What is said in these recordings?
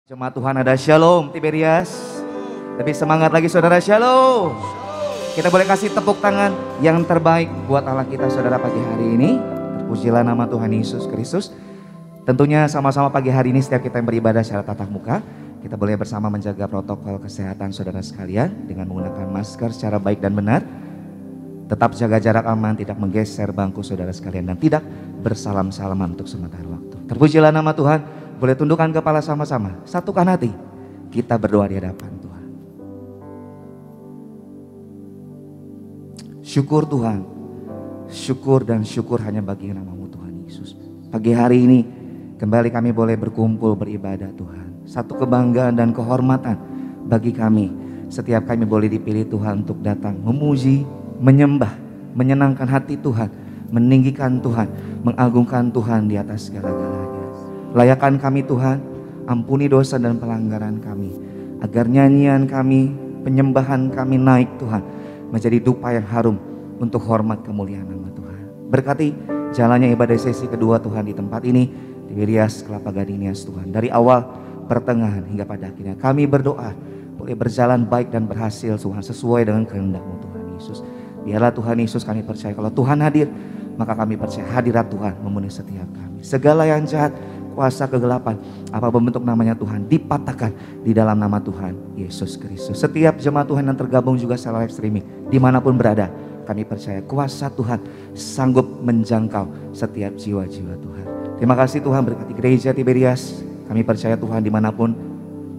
Jemaat Tuhan ada shalom Tiberias. Lebih semangat lagi saudara, shalom. Kita boleh kasih tepuk tangan yang terbaik buat Allah kita saudara pagi hari ini. Terpujilah nama Tuhan Yesus Kristus. Tentunya sama-sama pagi hari ini setiap kita yang beribadah secara tatap muka, kita boleh bersama menjaga protokol kesehatan saudara sekalian dengan menggunakan masker secara baik dan benar. Tetap jaga jarak aman, tidak menggeser bangku saudara sekalian, dan tidak bersalam-salaman untuk sementara waktu. Terpujilah nama Tuhan. Boleh tundukkan kepala sama-sama, satukan hati. Kita berdoa di hadapan Tuhan. Syukur Tuhan, syukur dan syukur hanya bagi nama-Mu Tuhan Yesus. Pagi hari ini kembali kami boleh berkumpul beribadah Tuhan. Satu kebanggaan dan kehormatan bagi kami. Setiap kami boleh dipilih Tuhan untuk datang memuji, menyembah, menyenangkan hati Tuhan, meninggikan Tuhan, mengagungkan Tuhan di atas segala-galanya. Layakan kami Tuhan, ampuni dosa dan pelanggaran kami, agar nyanyian kami, penyembahan kami naik Tuhan, menjadi dupa yang harum untuk hormat kemuliaan nama Tuhan. Berkati jalannya ibadah sesi kedua Tuhan di tempat ini, di Wirias Kelapa Gading Nias Tuhan. Dari awal, pertengahan hingga pada akhirnya kami berdoa, boleh berjalan baik dan berhasil Tuhan, sesuai dengan kehendak-Mu Tuhan Yesus. Biarlah Tuhan Yesus, kami percaya kalau Tuhan hadir, maka kami percaya hadirat Tuhan memenuhi setiap kami. Segala yang jahat, kuasa kegelapan, apapun bentuk namanya Tuhan, dipatahkan di dalam nama Tuhan Yesus Kristus. Setiap jemaat Tuhan yang tergabung juga secara live streaming, dimanapun berada, kami percaya kuasa Tuhan sanggup menjangkau setiap jiwa-jiwa Tuhan. Terima kasih Tuhan, berkati gereja Tiberias. Kami percaya Tuhan dimanapun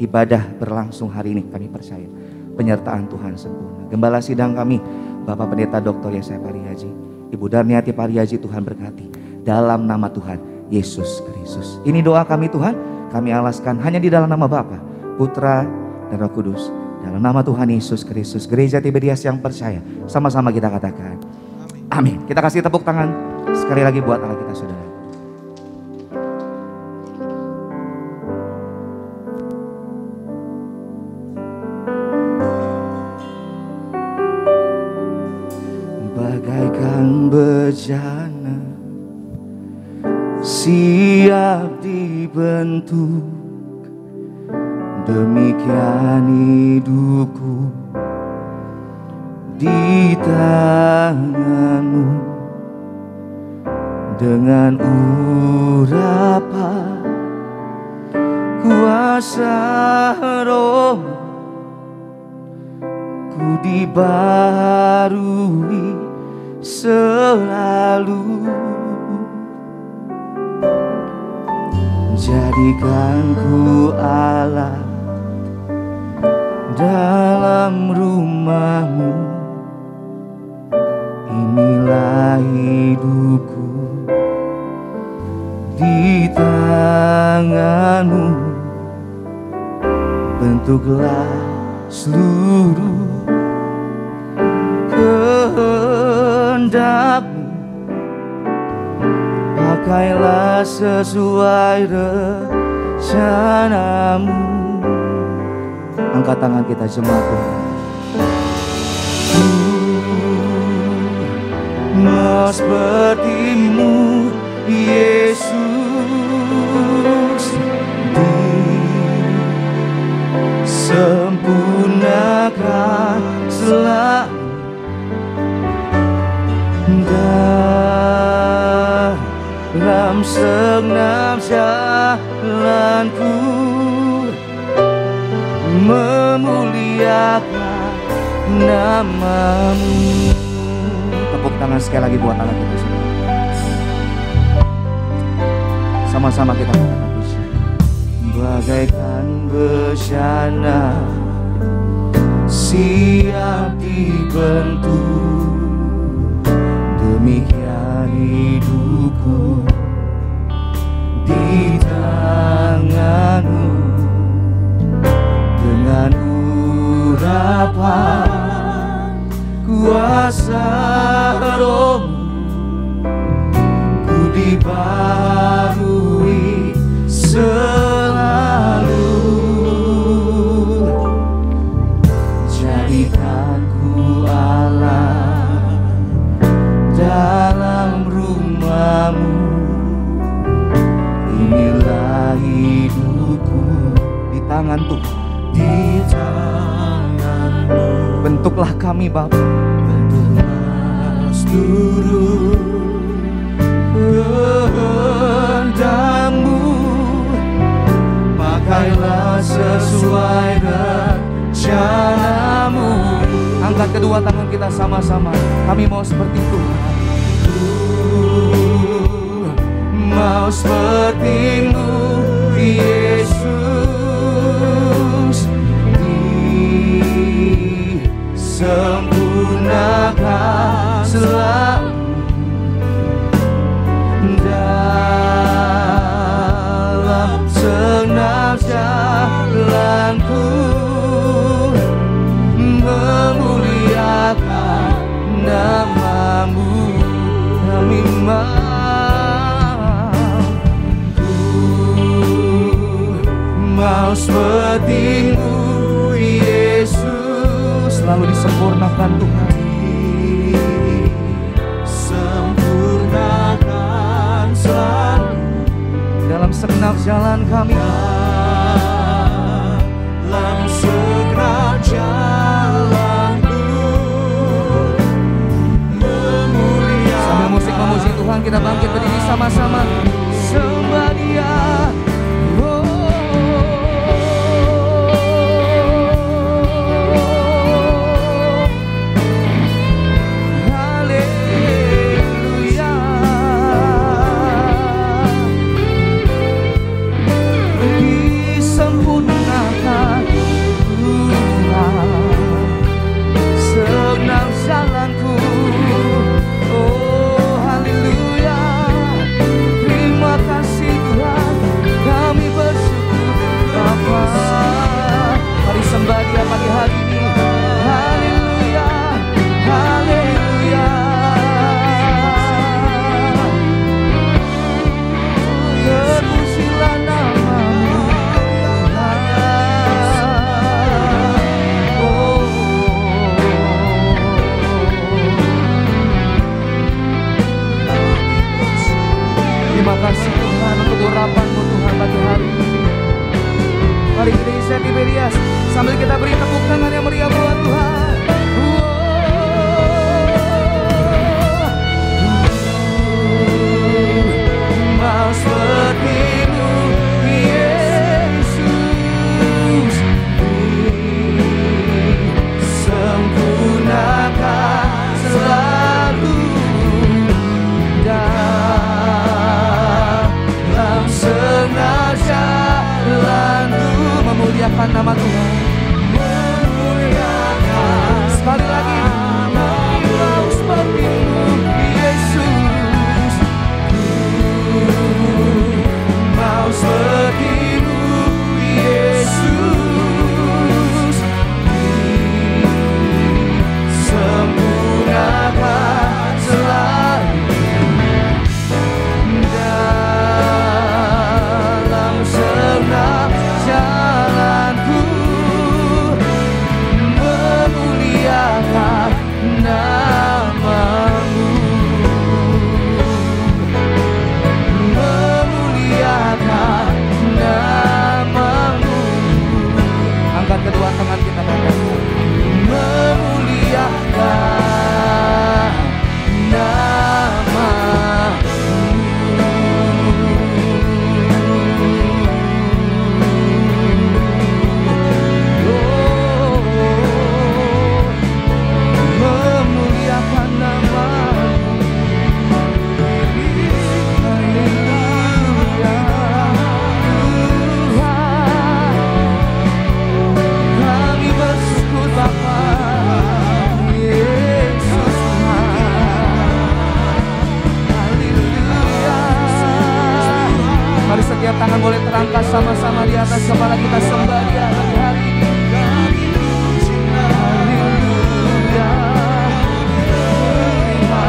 ibadah berlangsung hari ini, kami percaya penyertaan Tuhan sempurna. Gembala sidang kami, Bapak Pendeta Dr. Yesaya Parihaji, Ibu Darniati Parihaji, Tuhan berkati dalam nama Tuhan Yesus Kristus. Ini doa kami Tuhan, kami alaskan hanya di dalam nama Bapa, Putra, dan Roh Kudus. Dalam nama Tuhan Yesus Kristus. Gereja Tiberias yang percaya, sama-sama kita katakan amin. Kita kasih tepuk tangan sekali lagi buat Allah kita saudara. Bagaikan bejana siap dibentuk, demikian hidupku di tangan-Mu. Dengan urapan kuasa Roh-Mu, ku dibaharui selalu. Jadikan ku alat dalam rumah-Mu. Inilah hidupku di tangan-Mu. Bentuklah seluruh kehendak-Mu. Pakailah sesuai rencana-Mu. Angkat tangan kita jemaat Tuhan. Mau seperti-Mu Yesus, disempurnakan selalu dalam segenap jalanku, memuliakan nama-Mu. Tepuk tangan sekali lagi buat Allah kita semua. Sama-sama kita katakan besyana. Bagaikan besyana siap dibentuk, demikian hidupku di tangan-Mu. Dengan urapan kuasa Roh-Mu, ku dibaharui selalu. Jadikan ku alat dalam rumah-Mu. Inilah hidupku di tangan Tuhan. Di tangan-Mu. Bentuklah kami Bapa. Bentuklah seluruh kehendak-Mu. Pakailah sesuai rencana-Mu. Angkat kedua tangan kita sama-sama. Kami mau seperti Tuhan. Mau seperti-Mu Yesus, disempurnakan selalu dalam segenap jalanku, memuliakan nama-Mu. Kami mau seperti-Mu Yesus, selalu disempurnakan Tuhan. Sempurnakan selalu dalam segenap jalan kami. Dalam segenap jalanku, memuliakan. Sambil musik memuji Tuhan, kita bangkit berdiri sama-sama. Sembah Dia. Sembah Dia pagi hari ini. Haleluya, haleluya. Terpujilah nama-Mu. Terima kasih Tuhan untuk urapan-Mu Tuhan pagi hari ini. Mari kita isi Tiberias sambil kita beri tepuk tangan yang meriah buat Tuhan. Mau seperti-Mu Yesus, sempurnakan selalu dalam segenap jalanku, memuliakan nama Tuhan. Memuliakan. Sekali lagi. Mau seperti-Mu Yesus, mau seperti-Mu Yesus, sempurnakan selalu dalam segenap jalanku, memuliakan nama-Mu, memuliakan nama-Mu. Angkat kedua tangan kita katakan, memuliakan nama-Mu. memuliakan nama-Mu. Haleluya, Tuhan. Kami bersyukur Bapa. Yesus Tuhan. Haleluya. Mari setiap tangan boleh terangkat sama-sama di atas kepala kita, sembah Dia pagi hari ini. Haleluya. Terima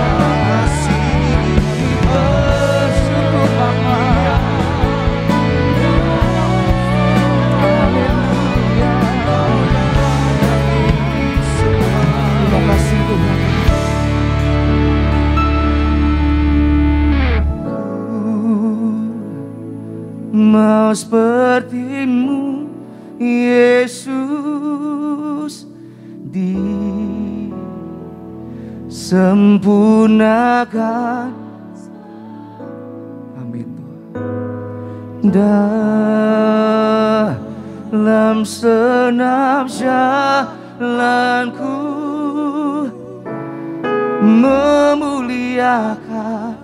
kasih. Bersyukur Bapa. Haleluya. Terima kasih Tuhan. Mau seperti-Mu Yesus disempurnakan. Amin Tuhan. Dalam senam jalanku memuliakan,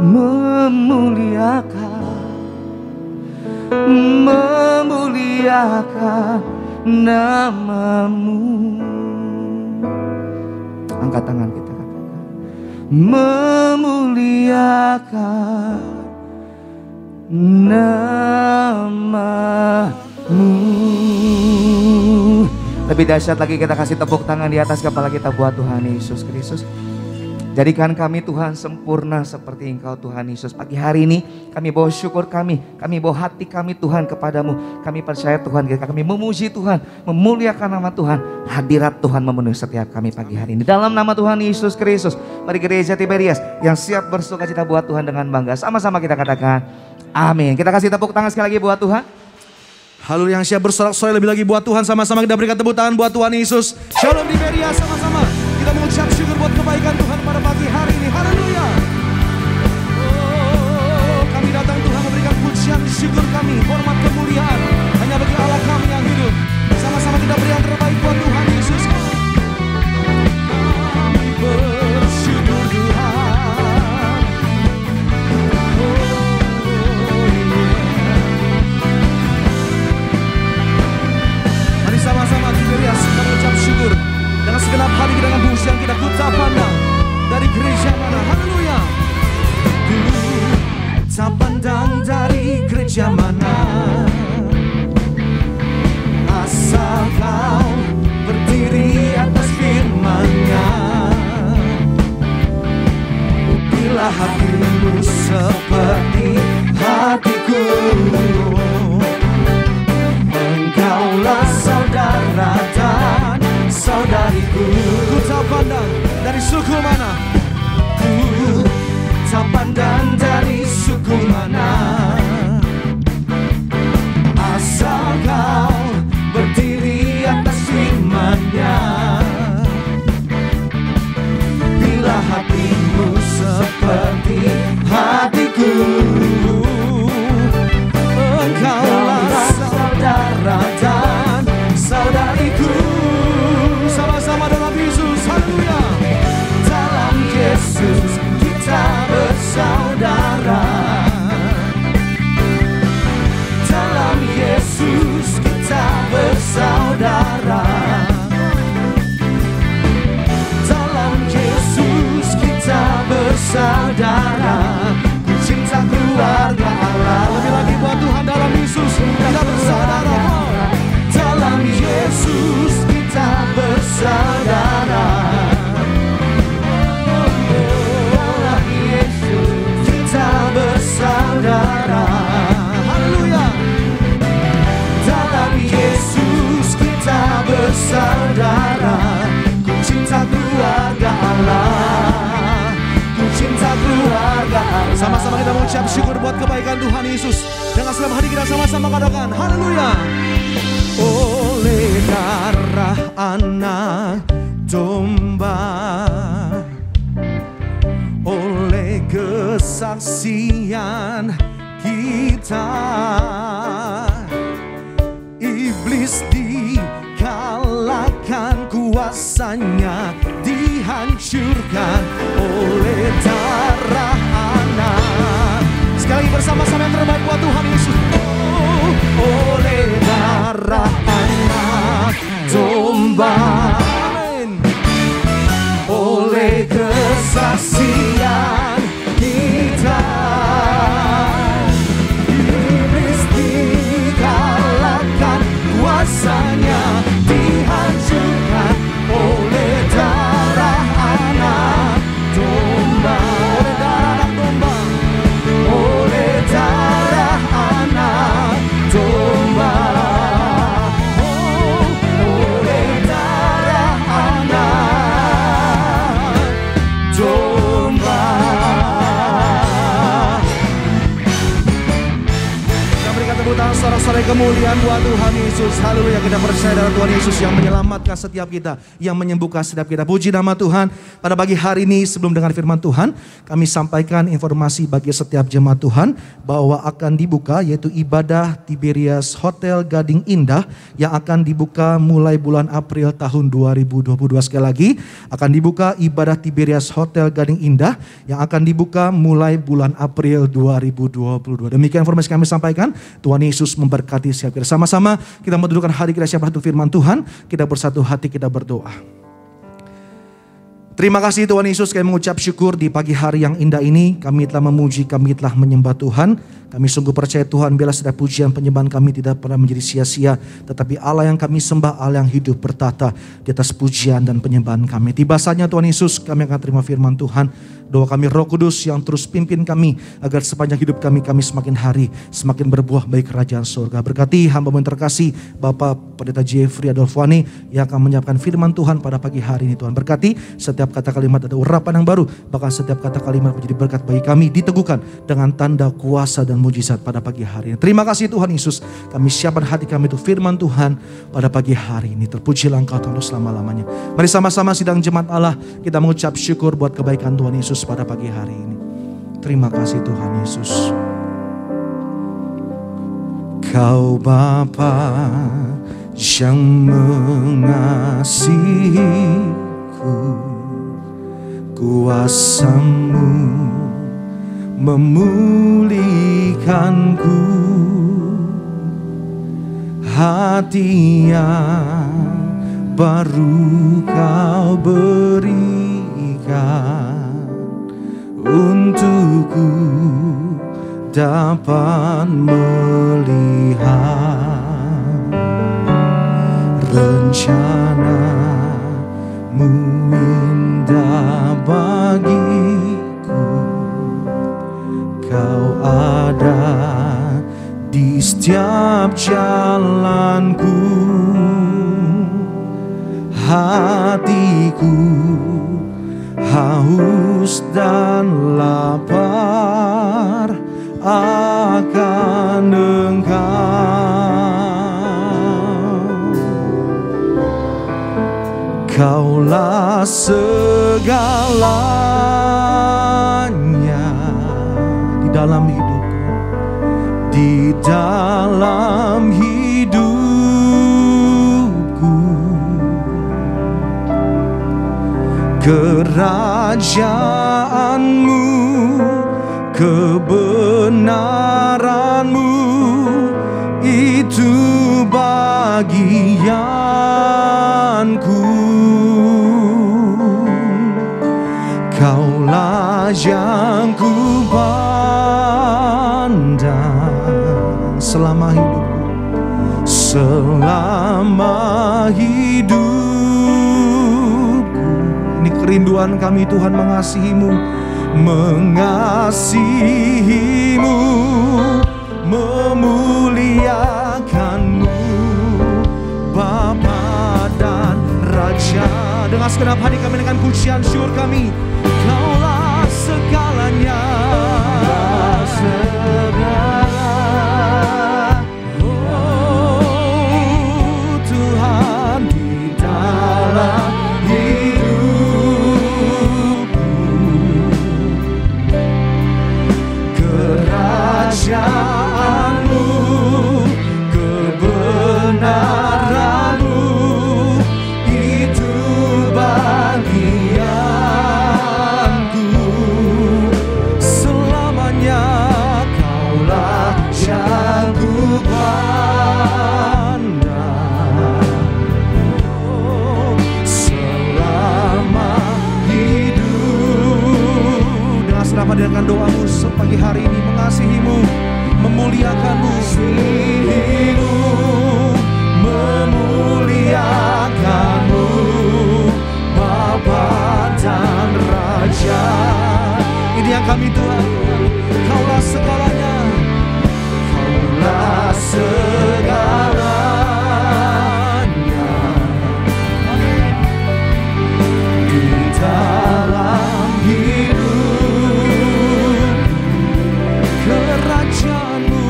memuliakan namamu. Angkat tangan kita katakan, memuliakan namamu. Lebih dahsyat lagi, kita kasih tepuk tangan di atas kepala kita buat Tuhan Yesus Kristus. Jadikan kami Tuhan sempurna seperti Engkau Tuhan Yesus. Pagi hari ini kami bawa syukur kami bawa hati kami Tuhan kepadamu. Kami percaya Tuhan, kami memuji Tuhan, memuliakan nama Tuhan. Hadirat Tuhan memenuhi setiap kami pagi hari ini. Dalam nama Tuhan Yesus Kristus, mari gereja Tiberias yang siap bersukacita buat Tuhan dengan bangga. Sama-sama kita katakan amin. Kita kasih tepuk tangan sekali lagi buat Tuhan. Haleluya, yang siap bersorak-sorai lebih lagi buat Tuhan. Sama-sama kita berikan tepuk tangan buat Tuhan Yesus. Shalom Tiberias, sama-sama kita mengucap syukur buat kebaikan Tuhan pada pagi hari ini. Haleluya. Oh, kami datang Tuhan memberikan pujian, syukur kami, hormat, kemuliaan hanya bagi Allah kami yang hidup. Sama-sama kita beri yang terbaik buat Tuhan Yesus. Kami bersyukur Tuhan. Mari sama-sama Tiberias kita mengucap syukur dengan segenap hati kita, dengan pujian kita, ku tak pandang dari gereja mana. Haleluya. Ku tak pandang dari gereja mana, asal kau berdiri atas firman-Nya. Bila hatimu seperti hatiku, engkaulah saudara dan saudariku. Ku tak pandang dari suku mana, ku tak pandang dari suku mana, asal kau berdiri atas firman-Nya. Bila hatimu seperti hatiku, engkaulah saudara dan saudariku. Sama-sama dalam Yesus, haleluya. Dalam Yesus kita bersaudara. Dalam Yesus kita bersaudara. Dalam Yesus kita bersaudara. Ku cinta keluarga Allah. Lebih lagi buat Tuhan, dalam Yesus kita bersaudara. Dalam Yesus kita bersaudara. Dalam Yesus kita bersaudara. Haleluya. Dalam Yesus kita bersaudara. Ku cinta keluarga Allah. Ku cinta keluarga Allah. Sama-sama kita mengucap syukur buat kebaikan Tuhan Yesus. Dengan segenap hati kita sama-sama katakan haleluya. Oleh darah anak domba, oleh kesaksian kita, iblis dikalahkan, kuasanya dihancurkan oleh darah anak. Sekali lagi bersama-sama yang terbaik buat Tuhan Yesus. Oh, oleh darah anak domba, amin. Oleh kesaksian kita, iblis dikalahkan, kuasanya dihancurkan oleh darah anak domba. sampai kemuliaan buat Tuhan Yesus. Haleluya, kita percaya dalam Tuhan Yesus yang menyelamatkan setiap kita, yang menyembuhkan setiap kita. Puji nama Tuhan. Pada pagi hari ini sebelum dengar firman Tuhan, kami sampaikan informasi bagi setiap jemaat Tuhan bahwa akan dibuka yaitu ibadah Tiberias Hotel Gading Indah yang akan dibuka mulai bulan April tahun 2022. Sekali lagi, akan dibuka ibadah Tiberias Hotel Gading Indah yang akan dibuka mulai bulan April 2022. Demikian informasi kami sampaikan. Tuhan Yesus memberkati setiap kita. Sama-sama kita mendudukkan hati kita siap satu firman Tuhan. Kita bersatu hati, kita berdoa. Terima kasih Tuhan Yesus, kami mengucap syukur di pagi hari yang indah ini. Kami telah memuji, kami telah menyembah Tuhan. Kami sungguh percaya Tuhan, bila setiap pujian penyembahan kami tidak pernah menjadi sia-sia. Tetapi Allah yang kami sembah, Allah yang hidup bertata di atas pujian dan penyembahan kami. Tiba saatnya Tuhan Yesus, kami akan terima firman Tuhan. Doa kami Roh Kudus yang terus pimpin kami, agar sepanjang hidup kami semakin hari semakin berbuah bagi kerajaan surga. Berkati hamba yang terkasih Bapak Pendeta Jeffrey Adolfwani yang akan menyiapkan firman Tuhan pada pagi hari ini. Tuhan berkati setiap kata kalimat ada urapan yang baru, bahkan setiap kata kalimat menjadi berkat bagi kami, diteguhkan dengan tanda kuasa dan mujizat pada pagi hari ini. Terima kasih Tuhan Yesus, kami siapkan hati kami untuk firman Tuhan pada pagi hari ini. Terpujilah Engkau Tuhan selama-lamanya. Mari sama-sama sidang jemaat Allah, kita mengucap syukur buat kebaikan Tuhan Yesus pada pagi hari ini. Terima kasih Tuhan Yesus. Kau Bapa yang mengasihiku, kuasa-Mu memulihkanku, hati yang baru Kau berikan, untukku dapat melihat rencana-Mu indah bagiku. Kau ada di setiap jalanku, hatiku haus dan lapar akan Engkau. Kaulah segalanya di dalam hidupku, di dalam hidupku. Kerajaan-Mu, kebenaran-Mu, itu bagianku. Kaulah yang ku pandang selama hidupku, selama hidupku. Ini kerinduan kami Tuhan, mengasihi-Mu, mengasihi-Mu, memuliakan-Mu, Bapa dan Raja. Dengan segenap hati kami, dengan pujian syukur kami, Kaulah segalanya, oh Tuhan, di dalam hidupku, kerajaan-Mu, kebenaran-Mu, itu bagianku. Selamanya Kaulah yang ku pandang, oh, selama hidup. Dengan selama dengan doamu sepagi hari ini, mengasihi-Mu, memuliakan-Mu, memuliakan-Mu, Bapa dan Raja. Ini yang kami Tuhan, Kaulah segalanya, Kaulah segalanya di dalam hidup. Kerajaan-Mu,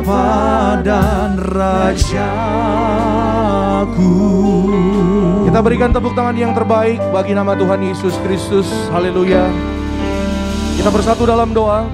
Bapa dan Rajaku. Kita berikan tepuk tangan yang terbaik bagi nama Tuhan Yesus Kristus. Haleluya. Kita bersatu dalam doa.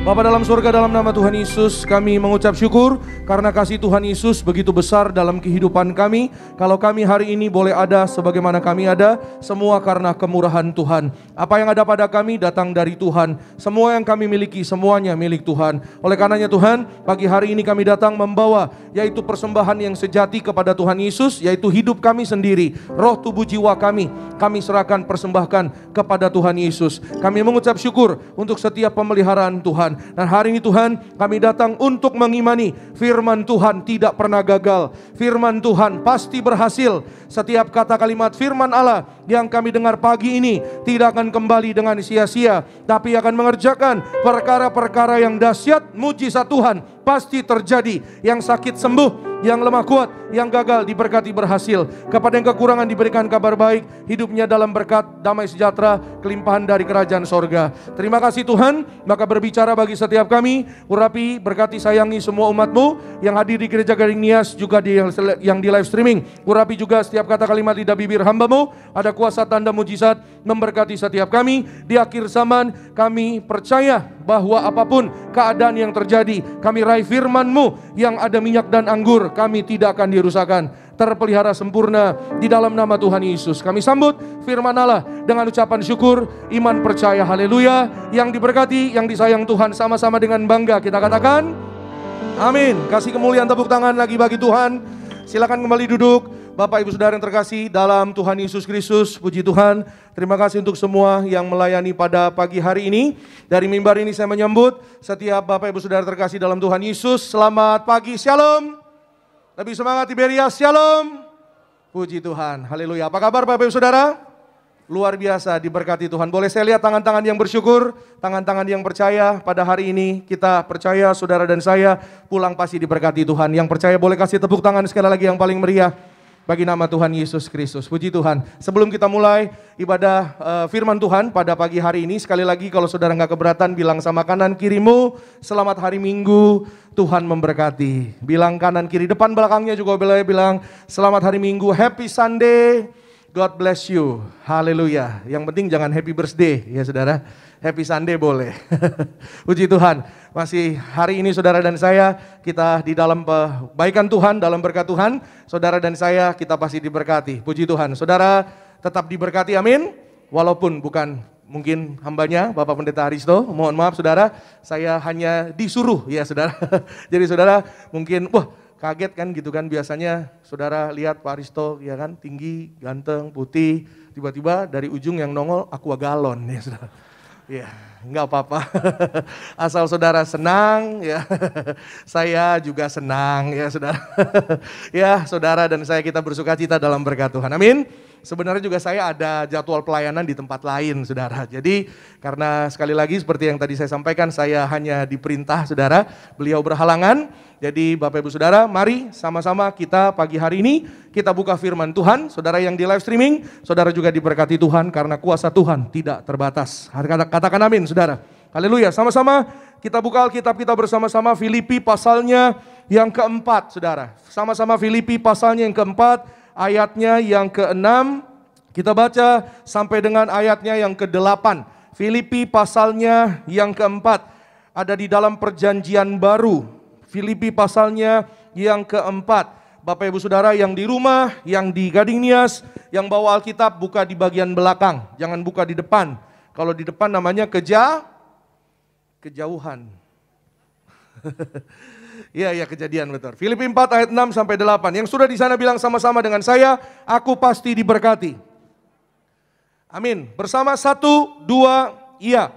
Bapa dalam surga, dalam nama Tuhan Yesus, kami mengucap syukur karena kasih Tuhan Yesus begitu besar dalam kehidupan kami. Kalau kami hari ini boleh ada sebagaimana kami ada, semua karena kemurahan Tuhan. Apa yang ada pada kami datang dari Tuhan. Semua yang kami miliki, semuanya milik Tuhan. Oleh karenanya Tuhan, pagi hari ini kami datang membawa yaitu persembahan yang sejati kepada Tuhan Yesus, yaitu hidup kami sendiri, roh, tubuh, jiwa kami serahkan, persembahkan kepada Tuhan Yesus. Kami mengucap syukur untuk setiap pemeliharaan Tuhan. Dan hari ini Tuhan, kami datang untuk mengimani firman Tuhan tidak pernah gagal. Firman Tuhan pasti berhasil. Setiap kata kalimat firman Allah yang kami dengar pagi ini tidak akan kembali dengan sia-sia, tapi akan mengerjakan perkara-perkara yang dahsyat. Mujizat Tuhan pasti terjadi. Yang sakit sembuh, yang lemah kuat, yang gagal diberkati berhasil. Kepada yang kekurangan diberikan kabar baik, hidupnya dalam berkat, damai sejahtera, kelimpahan dari kerajaan sorga. Terima kasih Tuhan, maka berbicara bagi setiap kami, urapi, berkati, sayangi semua umat-Mu yang hadir di Gereja Gading Nias, juga yang di live streaming. Urapi juga setiap kata kalimat lidah bibir hamba-Mu, ada kuasa tanda mujizat memberkati setiap kami. Di akhir zaman kami percaya bahwa apapun keadaan yang terjadi, kami raih firman-Mu yang ada minyak dan anggur, kami tidak akan dirusakkan, terpelihara sempurna di dalam nama Tuhan Yesus. Kami sambut firman Allah dengan ucapan syukur, iman, percaya. Haleluya. Yang diberkati, yang disayang Tuhan, sama-sama dengan bangga kita katakan amin. Kasih kemuliaan, tepuk tangan lagi bagi Tuhan. Silakan kembali duduk. Bapak Ibu Saudara yang terkasih dalam Tuhan Yesus Kristus, puji Tuhan. Terima kasih untuk semua yang melayani pada pagi hari ini. Dari mimbar ini saya menyambut setiap Bapak Ibu Saudara terkasih dalam Tuhan Yesus. Selamat pagi, shalom. Lebih semangat Iberia, shalom. Puji Tuhan, haleluya. Apa kabar Bapak Ibu Saudara? Luar biasa, diberkati Tuhan. Boleh saya lihat tangan-tangan yang bersyukur, tangan-tangan yang percaya pada hari ini. Kita percaya saudara dan saya pulang pasti diberkati Tuhan. Yang percaya boleh kasih tepuk tangan sekali lagi yang paling meriah bagi nama Tuhan Yesus Kristus. Puji Tuhan. Sebelum kita mulai ibadah firman Tuhan pada pagi hari ini, sekali lagi kalau saudara nggak keberatan, bilang sama kanan kirimu, selamat hari Minggu, Tuhan memberkati. Bilang kanan kiri, depan belakangnya juga boleh bilang selamat hari Minggu, happy Sunday, God bless you. Haleluya. Yang penting jangan happy birthday ya saudara. Happy Sunday boleh. Puji Tuhan. Masih hari ini saudara dan saya kita di dalam kebaikan Tuhan, dalam berkat Tuhan. Saudara dan saya kita pasti diberkati. Puji Tuhan. Saudara tetap diberkati, amin. Walaupun bukan mungkin hambanya Bapak Pendeta Haristo. Mohon maaf saudara, saya hanya disuruh ya saudara. Jadi saudara mungkin kaget kan gitu kan, biasanya saudara lihat Pak Haristo ya kan, tinggi, ganteng, putih, tiba-tiba dari ujung yang nongol aqua galon ya saudara. Ya, enggak apa-apa. Asal saudara senang ya. Saya juga senang ya saudara. Ya, saudara dan saya kita bersukacita dalam berkat Tuhan. Amin. Sebenarnya juga saya ada jadwal pelayanan di tempat lain saudara. Jadi karena sekali lagi seperti yang tadi saya sampaikan, saya hanya diperintah saudara, beliau berhalangan. Jadi Bapak Ibu Saudara, mari sama-sama kita pagi hari ini kita buka firman Tuhan. Saudara yang di live streaming, saudara juga diberkati Tuhan karena kuasa Tuhan tidak terbatas. Katakan amin saudara. Haleluya. Sama-sama kita buka Alkitab kita bersama-sama, Filipi pasalnya yang keempat saudara. Sama-sama Filipi pasalnya yang keempat, ayatnya yang ke-6. Kita baca sampai dengan ayatnya yang ke-8. Filipi pasalnya yang keempat, ada di dalam perjanjian baru. Filipi pasalnya yang keempat. Bapak Ibu Saudara yang di rumah, yang di Gading Nias, yang bawa Alkitab buka di bagian belakang. Jangan buka di depan. Kalau di depan namanya kejauhan. Iya kejadian betul. Filipi 4 ayat 6 sampai 8. Yang sudah di sana bilang sama-sama dengan saya, aku pasti diberkati. Amin. Bersama 1, 2, iya.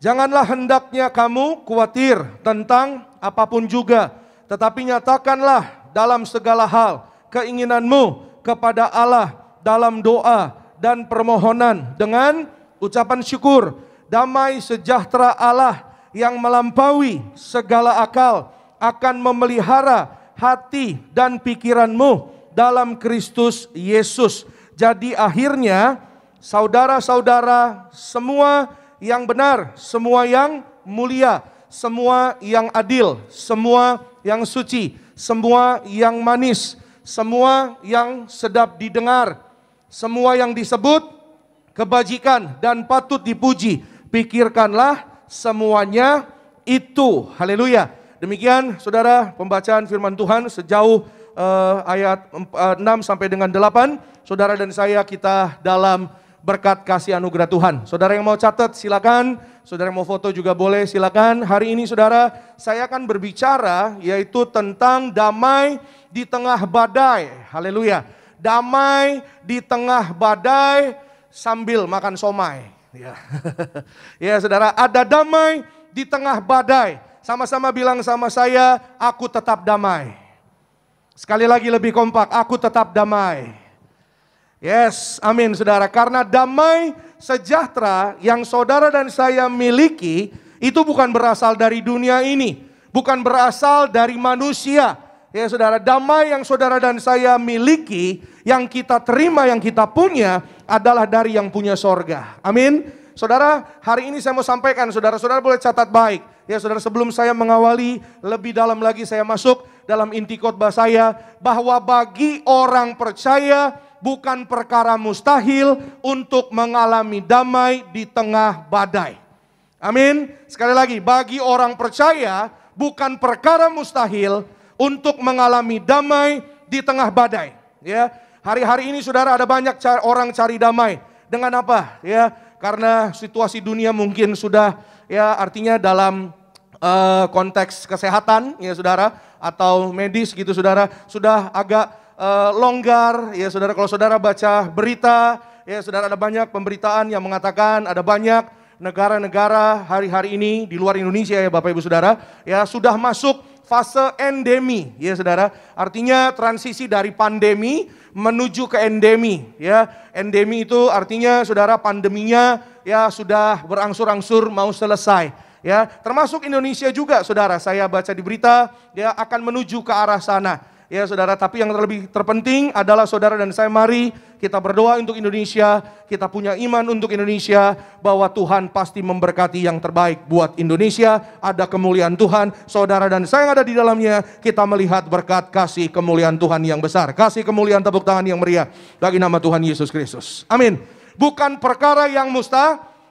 Janganlah hendaknya kamu khawatir tentang apapun juga, tetapi nyatakanlah dalam segala hal keinginanmu kepada Allah dalam doa dan permohonan dengan ucapan syukur. Damai sejahtera Allah yang melampaui segala akal akan memelihara hati dan pikiranmu dalam Kristus Yesus. Jadi akhirnya saudara-saudara semua yang benar, semua yang mulia, semua yang adil, semua yang suci, semua yang manis, semua yang sedap didengar, semua yang disebut kebajikan dan patut dipuji, pikirkanlah semuanya itu. Haleluya. Demikian saudara pembacaan firman Tuhan sejauh ayat 6 sampai dengan 8. Saudara dan saya kita dalam berkat kasih anugerah Tuhan. Saudara yang mau catat silakan, saudara yang mau foto juga boleh silakan. Hari ini saudara saya akan berbicara yaitu tentang damai di tengah badai. Haleluya. Damai di tengah badai sambil makan somai. Ya, ya saudara, ada damai di tengah badai. Sama-sama bilang sama saya, aku tetap damai. Sekali lagi lebih kompak, aku tetap damai. Yes, amin saudara. Karena damai sejahtera yang saudara dan saya miliki, itu bukan berasal dari dunia ini. Bukan berasal dari manusia. Ya saudara, damai yang saudara dan saya miliki, yang kita terima, yang kita punya, adalah dari yang punya sorga. Amin. Saudara, hari ini saya mau sampaikan, saudara-saudara boleh catat baik. Ya saudara, sebelum saya mengawali lebih dalam lagi, saya masuk dalam inti khotbah saya, bahwa bagi orang percaya bukan perkara mustahil untuk mengalami damai di tengah badai. Amin. Sekali lagi, bagi orang percaya bukan perkara mustahil untuk mengalami damai di tengah badai. Ya, hari-hari ini saudara ada banyak orang cari damai. Dengan apa? Ya, karena situasi dunia mungkin sudah, ya artinya dalam konteks kesehatan ya saudara, atau medis gitu saudara, sudah agak longgar ya saudara. Kalau saudara baca berita ya saudara, ada banyak pemberitaan yang mengatakan ada banyak negara-negara hari-hari ini di luar Indonesia ya Bapak Ibu Saudara, ya sudah masuk fase endemi ya saudara. Artinya transisi dari pandemi menuju ke endemi ya. Endemi itu artinya saudara pandeminya ya sudah berangsur-angsur mau selesai ya. Termasuk Indonesia juga saudara, saya baca di berita ya akan menuju ke arah sana ya saudara. Tapi yang lebih terpenting adalah saudara dan saya, mari kita berdoa untuk Indonesia. Kita punya iman untuk Indonesia bahwa Tuhan pasti memberkati yang terbaik buat Indonesia. Ada kemuliaan Tuhan, saudara dan saya yang ada di dalamnya. Kita melihat berkat kasih kemuliaan Tuhan yang besar. Kasih kemuliaan, tepuk tangan yang meriah bagi nama Tuhan Yesus Kristus. Amin. Bukan perkara yang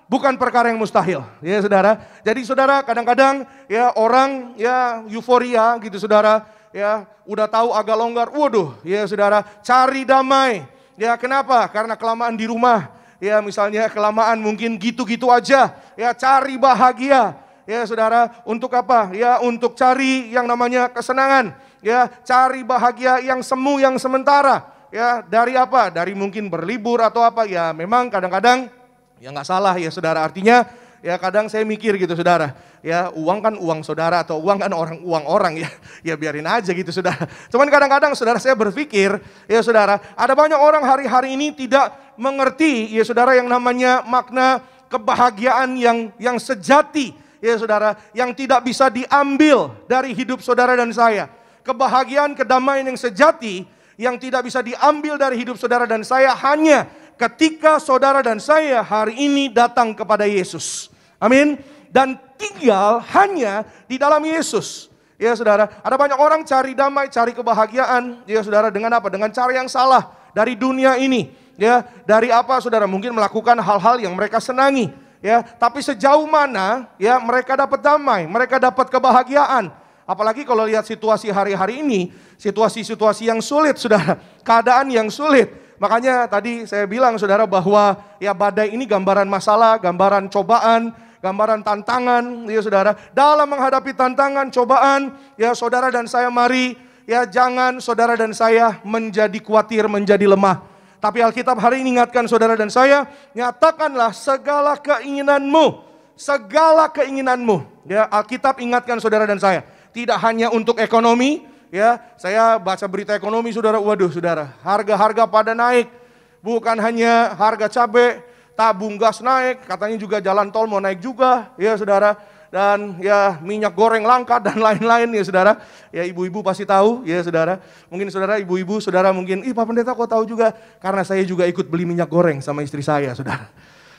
bukan perkara yang mustahil ya saudara. Jadi saudara, kadang-kadang ya orang ya euforia gitu saudara, ya udah tahu agak longgar, waduh ya saudara, cari damai. Ya kenapa? Karena kelamaan di rumah. Ya misalnya kelamaan mungkin gitu-gitu aja. Ya cari bahagia. Ya saudara, untuk apa? Ya untuk cari yang namanya kesenangan. Ya cari bahagia yang semu, yang sementara. Ya dari apa? Dari mungkin berlibur atau apa. Ya memang kadang-kadang ya nggak salah ya saudara. Artinya ya kadang saya mikir gitu saudara, ya uang kan uang saudara, atau uang kan uang orang ya, ya biarin aja gitu saudara. Cuman kadang-kadang saudara saya berpikir ya saudara, ada banyak orang hari-hari ini tidak mengerti ya saudara yang namanya makna kebahagiaan yang sejati ya saudara, yang tidak bisa diambil dari hidup saudara dan saya. Kebahagiaan, kedamaian yang sejati yang tidak bisa diambil dari hidup saudara dan saya hanya ketika saudara dan saya hari ini datang kepada Yesus. Amin. Dan tinggal hanya di dalam Yesus. Ya saudara, ada banyak orang cari damai, cari kebahagiaan. Ya saudara, dengan apa? Dengan cara yang salah dari dunia ini. Ya, dari apa saudara? Mungkin melakukan hal-hal yang mereka senangi. Ya, tapi sejauh mana ya mereka dapat damai, mereka dapat kebahagiaan. Apalagi kalau lihat situasi hari-hari ini, situasi-situasi yang sulit saudara, keadaan yang sulit. Makanya tadi saya bilang saudara bahwa ya badai ini gambaran masalah, gambaran cobaan, gambaran tantangan ya saudara. Dalam menghadapi tantangan, cobaan ya saudara dan saya, mari ya jangan saudara dan saya menjadi khawatir, menjadi lemah. Tapi Alkitab hari ini ingatkan saudara dan saya, nyatakanlah segala keinginanmu. Segala keinginanmu. Ya, Alkitab ingatkan saudara dan saya, tidak hanya untuk ekonomi. Ya, saya baca berita ekonomi saudara, waduh saudara, harga-harga pada naik. Bukan hanya harga cabai, tabung gas naik, katanya juga jalan tol mau naik juga, ya saudara. Dan ya minyak goreng langka dan lain-lain ya saudara. Ya ibu-ibu pasti tahu ya saudara. Mungkin saudara ibu-ibu saudara mungkin, Pak Pendeta kok tahu juga? Karena saya juga ikut beli minyak goreng sama istri saya saudara.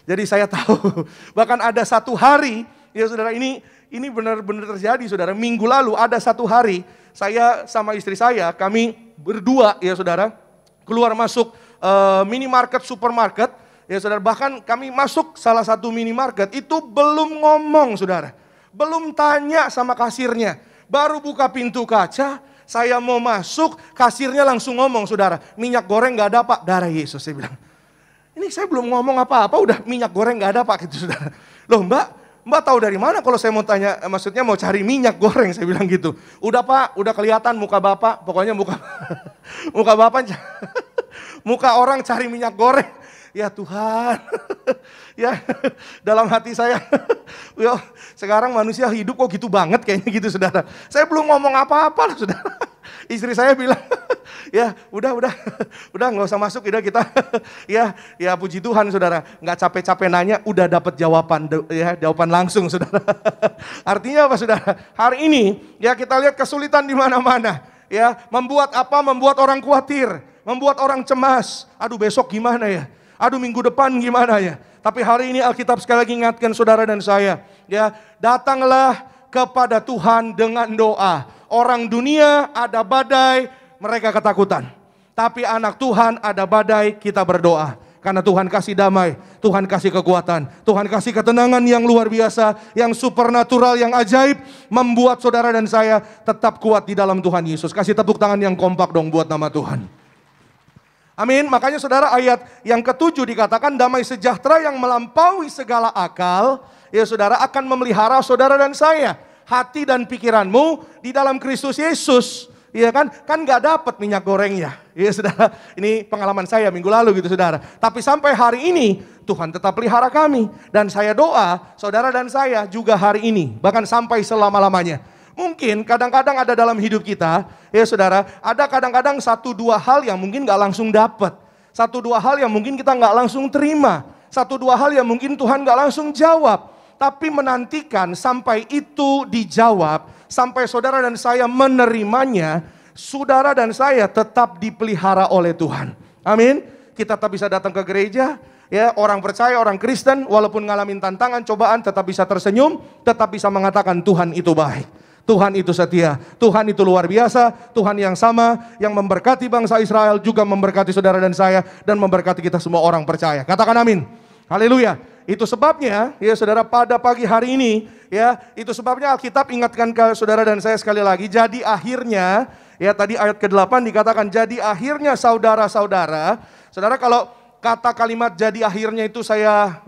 Jadi saya tahu, bahkan ada satu hari ya saudara, ini ini benar-benar terjadi saudara. Minggu lalu ada satu hari saya sama istri saya, kami berdua ya saudara, keluar masuk minimarket, supermarket ya saudara. Bahkan kami masuk salah satu minimarket itu belum ngomong saudara, belum tanya sama kasirnya, baru buka pintu kaca, saya mau masuk, kasirnya langsung ngomong saudara, minyak goreng gak ada pak, darah Yesus. Saya bilang, ini saya belum ngomong apa-apa udah minyak goreng gak ada pak gitu saudara. Loh mbak tahu dari mana kalau saya mau tanya, maksudnya mau cari minyak goreng, saya bilang gitu. Udah pak, udah kelihatan muka bapak, pokoknya muka bapak, muka orang cari minyak goreng. Ya Tuhan, ya dalam hati saya, ya sekarang manusia hidup kok gitu banget kayaknya gitu saudara. Saya belum ngomong apa-apa loh saudara. Istri saya bilang, ya udah nggak usah masuk, udah kita, ya puji Tuhan saudara, nggak capek-capek nanya, udah dapat jawaban, ya jawaban langsung saudara. Artinya apa saudara? Hari ini ya kita lihat kesulitan di mana-mana, ya membuat orang khawatir, membuat orang cemas. Aduh besok gimana ya? Aduh minggu depan gimana ya? Tapi hari ini Alkitab sekali lagi ingatkan saudara dan saya, ya datanglah kepada Tuhan dengan doa. Orang dunia ada badai, mereka ketakutan. Tapi anak Tuhan ada badai, kita berdoa. Karena Tuhan kasih damai, Tuhan kasih kekuatan, Tuhan kasih ketenangan yang luar biasa, yang supernatural, yang ajaib, membuat saudara dan saya tetap kuat di dalam Tuhan Yesus. Kasih tepuk tangan yang kompak dong buat nama Tuhan. Amin. Makanya saudara, ayat yang ke-7 dikatakan damai sejahtera yang melampaui segala akal, ya saudara, akan memelihara saudara dan saya, hati dan pikiranmu di dalam Kristus Yesus. Ya kan nggak dapat minyak gorengnya. Ya saudara, ini pengalaman saya minggu lalu gitu saudara. Tapi sampai hari ini Tuhan tetap pelihara kami. Dan saya doa saudara dan saya juga hari ini, bahkan sampai selama-lamanya. Mungkin kadang-kadang ada dalam hidup kita, ya saudara, ada kadang-kadang 1-2 hal yang mungkin gak langsung dapat. 1-2 hal yang mungkin kita gak langsung terima. 1-2 hal yang mungkin Tuhan gak langsung jawab. Tapi menantikan sampai itu dijawab, sampai saudara dan saya menerimanya, saudara dan saya tetap dipelihara oleh Tuhan. Amin. Kita tetap bisa datang ke gereja, ya orang percaya, orang Kristen, walaupun ngalamin tantangan, cobaan, tetap bisa tersenyum, tetap bisa mengatakan Tuhan itu baik. Tuhan itu setia, Tuhan itu luar biasa, Tuhan yang sama, yang memberkati bangsa Israel, juga memberkati saudara dan saya, dan memberkati kita semua orang percaya. Katakan amin. Haleluya. Itu sebabnya, ya saudara, pada pagi hari ini, ya itu sebabnya Alkitab ingatkan ke saudara dan saya sekali lagi, jadi akhirnya, ya tadi ayat ke-8 dikatakan, jadi akhirnya saudara-saudara, saudara kalau kata kalimat jadi akhirnya itu saya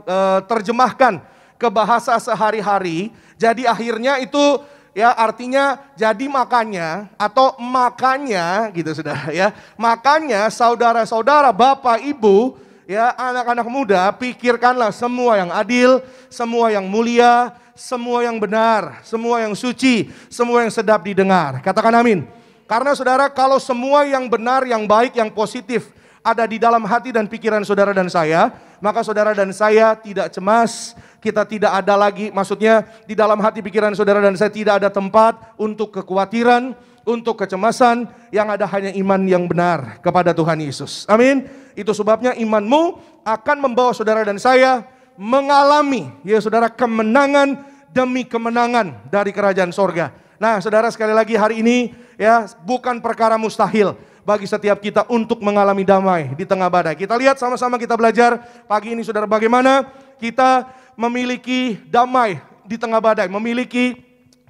terjemahkan ke bahasa sehari-hari, jadi akhirnya itu ya artinya jadi makanya atau makanya gitu saudara ya. Makanya saudara-saudara, bapak, ibu, ya anak-anak muda, pikirkanlah semua yang adil, semua yang mulia, semua yang benar, semua yang suci, semua yang sedap didengar. Katakan amin. Karena saudara, kalau semua yang benar, yang baik, yang positif ada di dalam hati dan pikiran saudara dan saya, maka saudara dan saya tidak cemas, kita tidak ada lagi, maksudnya di dalam hati pikiran saudara dan saya tidak ada tempat untuk kekhawatiran, untuk kecemasan, yang ada hanya iman yang benar kepada Tuhan Yesus. Amin. Itu sebabnya imanmu akan membawa saudara dan saya mengalami, ya saudara, kemenangan demi kemenangan dari kerajaan sorga. Nah saudara, sekali lagi hari ini ya bukan perkara mustahil bagi setiap kita untuk mengalami damai di tengah badai. Kita lihat sama-sama, kita belajar pagi ini saudara, bagaimana kita memiliki damai di tengah badai, memiliki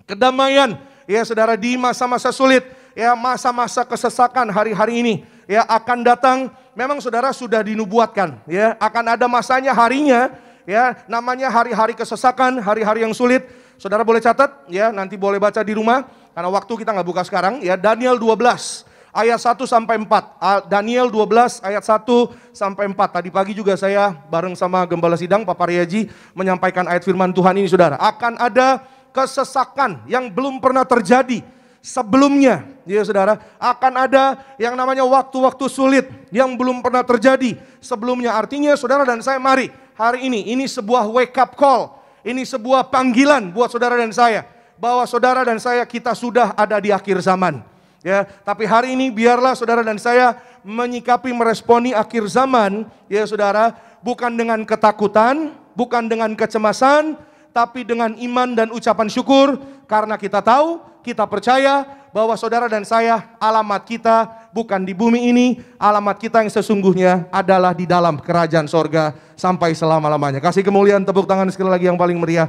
kedamaian ya saudara di masa-masa sulit, ya masa-masa kesesakan hari-hari ini ya akan datang. Memang saudara sudah dinubuatkan ya akan ada masanya, harinya ya namanya hari-hari kesesakan, hari-hari yang sulit. Saudara boleh catat ya, nanti boleh baca di rumah karena waktu kita nggak buka sekarang ya. Daniel 12 ayat 1 sampai 4. Daniel 12 ayat 1 sampai 4. Tadi pagi juga saya bareng sama Gembala Sidang Pak Paryaji menyampaikan ayat firman Tuhan ini saudara. Akan ada kesesakan yang belum pernah terjadi sebelumnya. Ya saudara, akan ada yang namanya waktu-waktu sulit yang belum pernah terjadi sebelumnya. Artinya saudara dan saya, mari hari ini sebuah wake up call. Ini sebuah panggilan buat saudara dan saya, bahwa saudara dan saya kita sudah ada di akhir zaman. Ya, tapi hari ini biarlah saudara dan saya menyikapi, meresponi akhir zaman, ya saudara, bukan dengan ketakutan, bukan dengan kecemasan, tapi dengan iman dan ucapan syukur. Karena kita tahu, kita percaya bahwa saudara dan saya, alamat kita bukan di bumi ini, alamat kita yang sesungguhnya adalah di dalam kerajaan sorga sampai selama-lamanya. Kasih kemuliaan, tepuk tangan sekali lagi yang paling meriah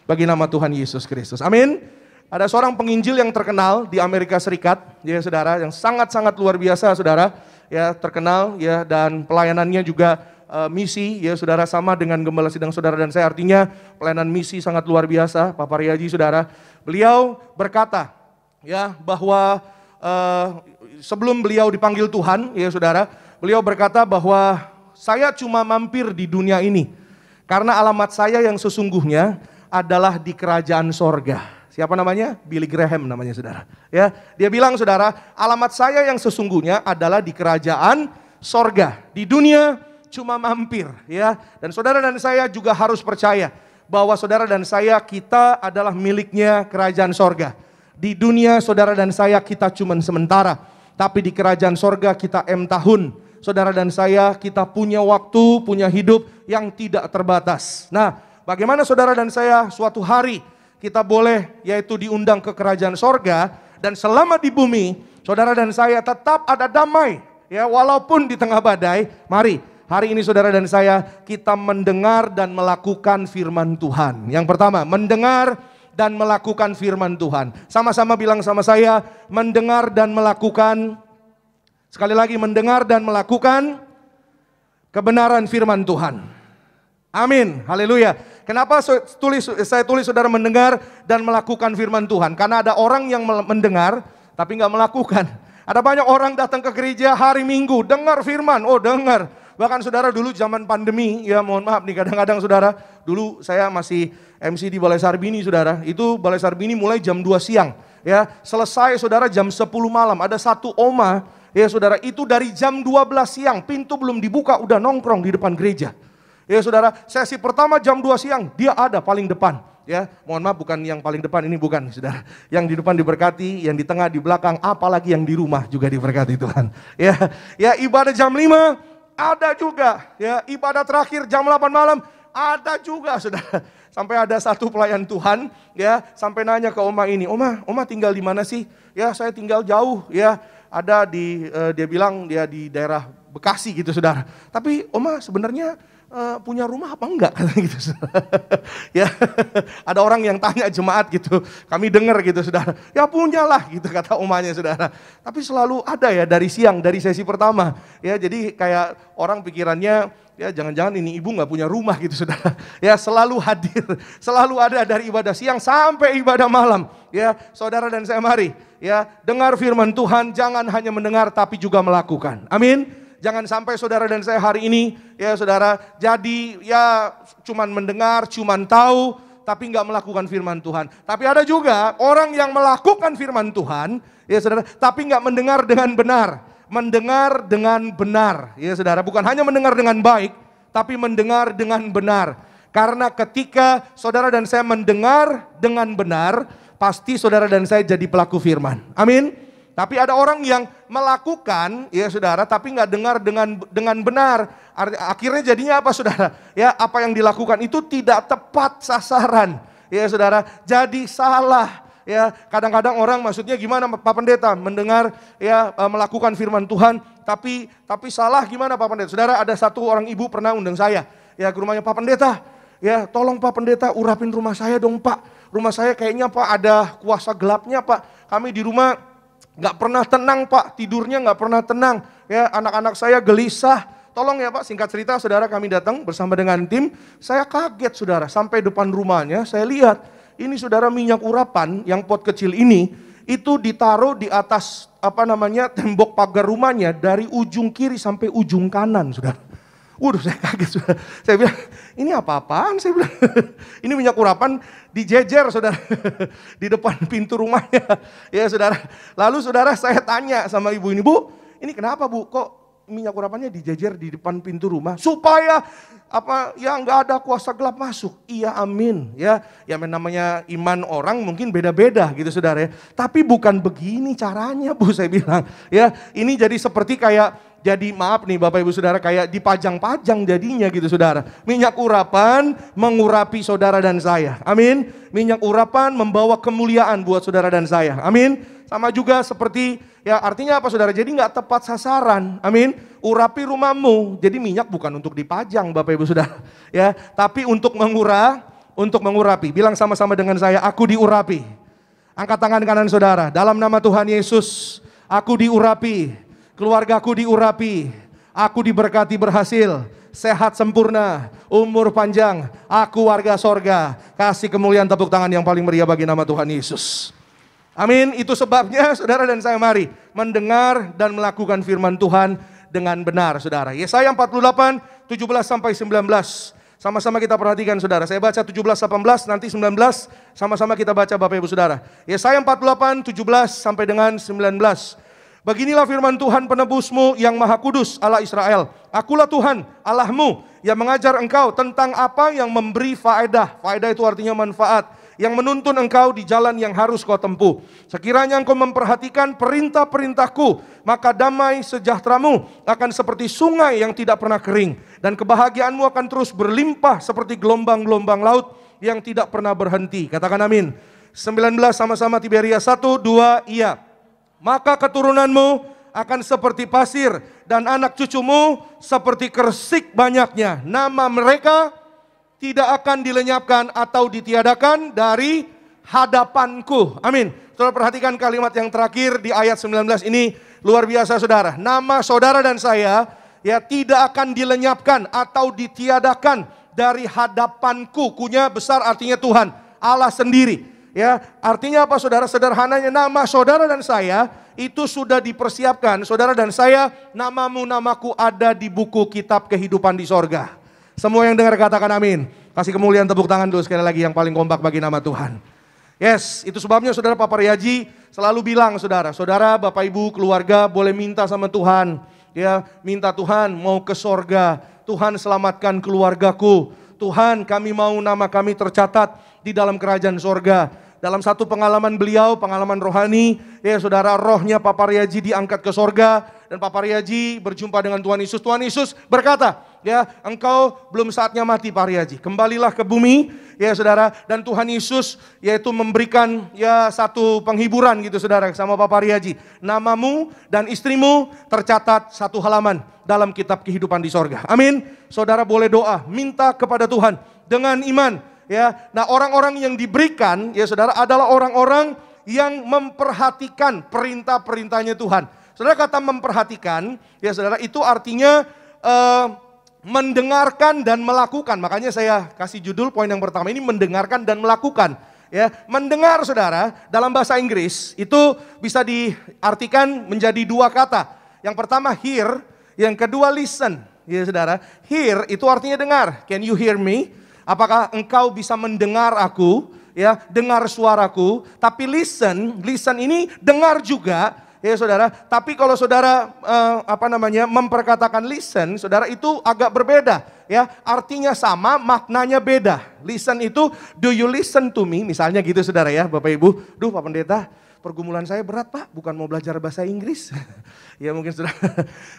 bagi nama Tuhan Yesus Kristus. Amin. Ada seorang penginjil yang terkenal di Amerika Serikat, ya saudara, yang sangat-sangat luar biasa, saudara, ya terkenal, ya, dan pelayanannya juga misi, ya saudara, sama dengan Gembala Sidang saudara dan saya, artinya pelayanan misi sangat luar biasa. Pak Paryaji, saudara, beliau berkata, ya, bahwa sebelum beliau dipanggil Tuhan, ya saudara, beliau berkata bahwa saya cuma mampir di dunia ini karena alamat saya yang sesungguhnya adalah di kerajaan sorga. Siapa namanya? Billy Graham namanya, saudara. Ya, dia bilang, saudara, alamat saya yang sesungguhnya adalah di kerajaan sorga. Di dunia cuma mampir, ya. Dan saudara dan saya juga harus percaya bahwa saudara dan saya, kita adalah miliknya kerajaan sorga. Di dunia saudara dan saya kita cuma sementara, tapi di kerajaan sorga kita tahun. Saudara dan saya, kita punya waktu, punya hidup yang tidak terbatas. Nah, bagaimana saudara dan saya suatu hari kita boleh, yaitu diundang ke kerajaan sorga, dan selama di bumi saudara dan saya tetap ada damai, ya, walaupun di tengah badai. Mari hari ini saudara dan saya, kita mendengar dan melakukan firman Tuhan. Yang pertama, mendengar dan melakukan firman Tuhan. Sama-sama bilang sama saya, mendengar dan melakukan. Sekali lagi, mendengar dan melakukan kebenaran firman Tuhan. Amin, haleluya. Kenapa saya tulis saudara mendengar dan melakukan firman Tuhan? Karena ada orang yang mendengar tapi nggak melakukan. Ada banyak orang datang ke gereja hari Minggu, dengar firman, oh dengar. Bahkan saudara dulu zaman pandemi, ya mohon maaf nih, kadang-kadang saudara, dulu saya masih MC di Balai Sarbini, saudara. Itu Balai Sarbini mulai jam 2 siang, ya. Selesai saudara jam 10 malam. Ada satu oma, ya saudara, itu dari jam 12 siang, pintu belum dibuka udah nongkrong di depan gereja. Ya saudara, sesi pertama jam 2 siang, dia ada paling depan. Ya, mohon maaf, bukan yang paling depan ini, bukan, saudara. Yang di depan diberkati, yang di tengah, di belakang, apalagi yang di rumah juga diberkati Tuhan. Ya, ibadah jam 5 ada juga. Ya, ibadah terakhir jam 8 malam ada juga, saudara. Sampai ada satu pelayan Tuhan, ya, sampai nanya ke oma ini, Oma tinggal di mana sih? Ya, saya tinggal jauh, ya. Ada di, dia bilang dia di daerah Bekasi gitu, saudara. Tapi oma sebenarnya punya rumah apa enggak, gitu. Ya, ada orang yang tanya jemaat gitu, kami dengar gitu, saudara. Ya punyalah gitu kata omanya, saudara. Tapi selalu ada ya dari siang, dari sesi pertama. Ya, jadi kayak orang pikirannya, ya jangan-jangan ini ibu nggak punya rumah gitu, saudara. Ya, selalu hadir, selalu ada dari ibadah siang sampai ibadah malam. Ya, saudara dan saya, mari ya dengar firman Tuhan, jangan hanya mendengar tapi juga melakukan. Amin. Jangan sampai saudara dan saya hari ini, ya saudara, jadi ya cuman mendengar, cuman tahu, tapi nggak melakukan firman Tuhan. Tapi ada juga orang yang melakukan firman Tuhan, ya saudara, tapi nggak mendengar dengan benar. Mendengar dengan benar, ya saudara, bukan hanya mendengar dengan baik, tapi mendengar dengan benar. Karena ketika saudara dan saya mendengar dengan benar, pasti saudara dan saya jadi pelaku firman. Amin. Tapi ada orang yang melakukan, ya saudara, tapi nggak dengar dengan benar. Akhirnya jadinya apa, saudara? Ya, apa yang dilakukan itu tidak tepat sasaran, ya saudara. Jadi salah. Ya, kadang-kadang orang maksudnya gimana, Pak Pendeta, mendengar, ya melakukan firman Tuhan, tapi salah gimana, Pak Pendeta? Saudara, ada satu orang ibu pernah undang saya, ya ke rumahnya, Pak Pendeta, ya tolong Pak Pendeta urapin rumah saya dong Pak. Rumah saya kayaknya Pak ada kuasa gelapnya Pak. Kami di rumah nggak pernah tenang Pak, tidurnya nggak pernah tenang. Ya, anak-anak saya gelisah. Tolong ya Pak, singkat cerita saudara, kami datang bersama dengan tim. Saya kaget saudara, sampai depan rumahnya saya lihat. Ini saudara, minyak urapan yang pot kecil ini, itu ditaruh di atas tembok pagar rumahnya dari ujung kiri sampai ujung kanan saudara. Waduh, saya kaget saudara. Saya bilang, ini apa-apaan? Saya bilang, ini minyak urapan dijejer saudara di depan pintu rumahnya. Ya saudara. Lalu saudara, saya tanya sama ibu ini, Bu, ini kenapa Bu? Kok minyak urapannya dijejer di depan pintu rumah? Supaya nggak ada kuasa gelap masuk. Iya, amin. Ya namanya iman orang mungkin beda-beda gitu saudara ya. Tapi bukan begini caranya Bu, saya bilang. Ya, ini jadi seperti kayak maaf nih Bapak Ibu Saudara, kayak dipajang-pajang jadinya gitu saudara. Minyak urapan mengurapi saudara dan saya. Amin. Minyak urapan membawa kemuliaan buat saudara dan saya. Amin. Sama juga seperti, ya artinya apa saudara? Jadi nggak tepat sasaran. Amin. Urapi rumahmu. Jadi minyak bukan untuk dipajang Bapak Ibu Saudara. Ya, tapi untuk mengurapi. Bilang sama-sama dengan saya, aku diurapi. Angkat tangan kanan saudara. Dalam nama Tuhan Yesus, aku diurapi. Keluargaku diurapi. Aku diberkati berhasil. Sehat sempurna. Umur panjang. Aku warga sorga. Kasih kemuliaan, tepuk tangan yang paling meriah bagi nama Tuhan Yesus. Amin. Itu sebabnya saudara dan saya mari mendengar dan melakukan firman Tuhan dengan benar saudara. Yesaya 48, 17 sampai 19. Sama-sama kita perhatikan saudara. Saya baca 17, 18, nanti 19. Sama-sama kita baca Bapak Ibu Saudara. Yesaya 48, 17 sampai dengan 19. Beginilah firman Tuhan penebusmu yang maha kudus, Allah Israel. Akulah Tuhan Allahmu yang mengajar engkau tentang apa yang memberi faedah. Faedah itu artinya manfaat. Yang menuntun engkau di jalan yang harus kau tempuh. Sekiranya engkau memperhatikan perintah-perintahku, maka damai sejahteramu akan seperti sungai yang tidak pernah kering. Dan kebahagiaanmu akan terus berlimpah seperti gelombang-gelombang laut yang tidak pernah berhenti. Katakan amin. 19 sama-sama Tiberias 1, 2, iya. Maka keturunanmu akan seperti pasir dan anak cucumu seperti kersik banyaknya. Nama mereka tidak akan dilenyapkan atau ditiadakan dari hadapanku. Amin. Saudara perhatikan kalimat yang terakhir di ayat 19 ini luar biasa saudara. Nama saudara dan saya ya tidak akan dilenyapkan atau ditiadakan dari hadapanku. Kunya besar artinya Tuhan, Allah sendiri. Ya, artinya apa saudara? Sederhananya nama saudara dan saya itu sudah dipersiapkan. Saudara dan saya, namamu-namaku ada di buku kitab kehidupan di sorga. Semua yang dengar katakan amin. Kasih kemuliaan, tepuk tangan dulu sekali lagi yang paling kompak bagi nama Tuhan. Yes, itu sebabnya saudara Papa Riaji selalu bilang saudara, Bapak Ibu keluarga boleh minta sama Tuhan. Ya, minta Tuhan mau ke sorga. Tuhan selamatkan keluargaku. Tuhan kami mau nama kami tercatat di dalam kerajaan sorga. Dalam satu pengalaman beliau, pengalaman rohani, ya saudara, rohnya Papa Riaji diangkat ke sorga. Dan Papa Riaji berjumpa dengan Tuhan Yesus. Tuhan Yesus berkata, ya engkau belum saatnya mati Pak Riaji. Kembalilah ke bumi, ya saudara. Dan Tuhan Yesus yaitu memberikan ya satu penghiburan gitu saudara sama Papa Riaji. Namamu dan istrimu tercatat satu halaman dalam kitab kehidupan di sorga. Amin. Saudara boleh doa, minta kepada Tuhan dengan iman. Ya, nah orang-orang yang diberikan ya saudara adalah orang-orang yang memperhatikan perintah-perintahnya Tuhan. Saudara kata memperhatikan ya saudara itu artinya mendengarkan dan melakukan. Makanya saya kasih judul poin yang pertama ini mendengarkan dan melakukan. Ya, mendengar saudara dalam bahasa Inggris itu bisa diartikan menjadi dua kata. Yang pertama hear, yang kedua listen. Ya saudara, hear itu artinya dengar. Can you hear me? Apakah engkau bisa mendengar aku, ya, dengar suaraku? Tapi listen ini dengar juga, ya saudara. Tapi kalau saudara memperkatakan listen, saudara itu agak berbeda, ya. Artinya sama, maknanya beda. Listen itu do you listen to me? Misalnya gitu saudara ya, Bapak Ibu. Duh Pak Pendeta, pergumulan saya berat Pak, bukan mau belajar bahasa Inggris. Ya mungkin saudara,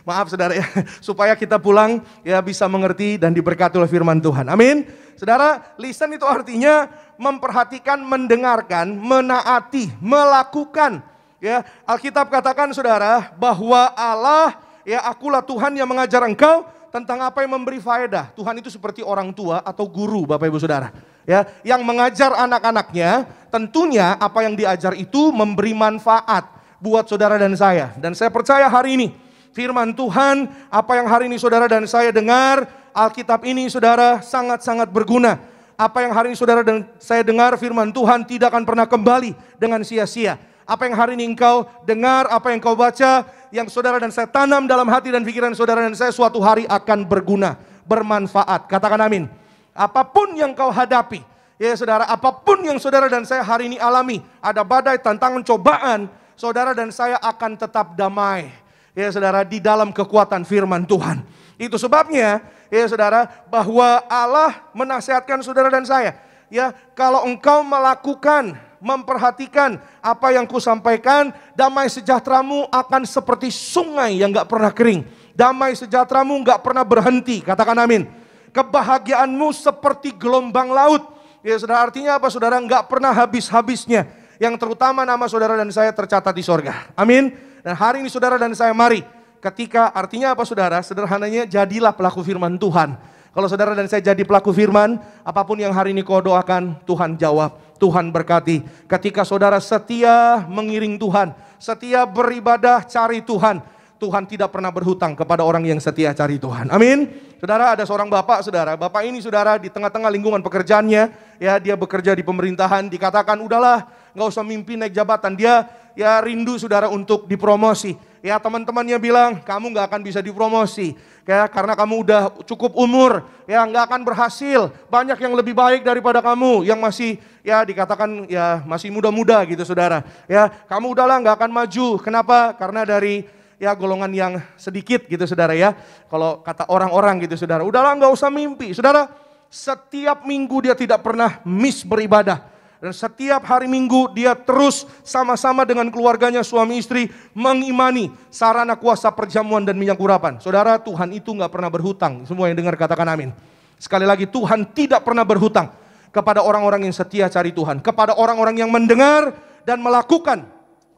maaf saudara ya, supaya kita pulang ya bisa mengerti dan diberkati oleh firman Tuhan. Amin. Saudara, listen itu artinya memperhatikan, mendengarkan, menaati, melakukan. Ya, Alkitab katakan saudara bahwa Allah, ya akulah Tuhan yang mengajar engkau tentang apa yang memberi faedah. Tuhan itu seperti orang tua atau guru Bapak Ibu Saudara. Ya, yang mengajar anak-anaknya, tentunya apa yang diajar itu memberi manfaat buat saudara dan saya. Dan saya percaya hari ini firman Tuhan, apa yang hari ini saudara dan saya dengar, Alkitab ini saudara sangat-sangat berguna. Apa yang hari ini saudara dan saya dengar firman Tuhan tidak akan pernah kembali dengan sia-sia. Apa yang hari ini engkau dengar, apa yang engkau baca, yang saudara dan saya tanam dalam hati dan pikiran saudara dan saya suatu hari akan berguna, bermanfaat. Katakan amin. Apapun yang kau hadapi, ya saudara, apapun yang saudara dan saya hari ini alami, ada badai, tantangan, cobaan, saudara dan saya akan tetap damai. Ya saudara, di dalam kekuatan firman Tuhan. Itu sebabnya ya saudara, bahwa Allah menasihatkan saudara dan saya, ya, kalau engkau melakukan, memperhatikan apa yang kusampaikan, damai sejahteramu akan seperti sungai yang gak pernah kering. Damai sejahteramu gak pernah berhenti, katakan amin. Kebahagiaanmu seperti gelombang laut. Ya saudara, artinya apa saudara? Gak pernah habis-habisnya. Yang terutama nama saudara dan saya tercatat di sorga. Amin. Dan hari ini saudara dan saya mari, ketika artinya apa saudara? Sederhananya jadilah pelaku firman Tuhan. Kalau saudara dan saya jadi pelaku firman, apapun yang hari ini kau doakan, Tuhan jawab. Tuhan berkati. Ketika saudara setia mengiring Tuhan, setia beribadah cari Tuhan, Tuhan tidak pernah berhutang kepada orang yang setia cari Tuhan. Amin. Saudara, ada seorang bapak saudara. Bapak ini saudara di tengah-tengah lingkungan pekerjaannya, ya dia bekerja di pemerintahan, dikatakan udahlah gak usah mimpi naik jabatan. Dia ya rindu saudara untuk dipromosi. Ya teman-temannya bilang kamu gak akan bisa dipromosi. Ya, karena kamu udah cukup umur, ya nggak akan berhasil. Banyak yang lebih baik daripada kamu yang masih ya dikatakan ya masih muda-muda gitu saudara. Ya kamu udahlah nggak akan maju. Kenapa? Karena dari ya golongan yang sedikit gitu saudara ya. Kalau kata orang-orang gitu saudara, udahlah nggak usah mimpi. Saudara, setiap minggu dia tidak pernah miss beribadah. Dan setiap hari Minggu dia terus sama-sama dengan keluarganya suami istri mengimani sarana kuasa perjamuan dan minyak urapan. Saudara, Tuhan itu gak pernah berhutang. Semua yang dengar katakan amin. Sekali lagi, Tuhan tidak pernah berhutang kepada orang-orang yang setia cari Tuhan. Kepada orang-orang yang mendengar dan melakukan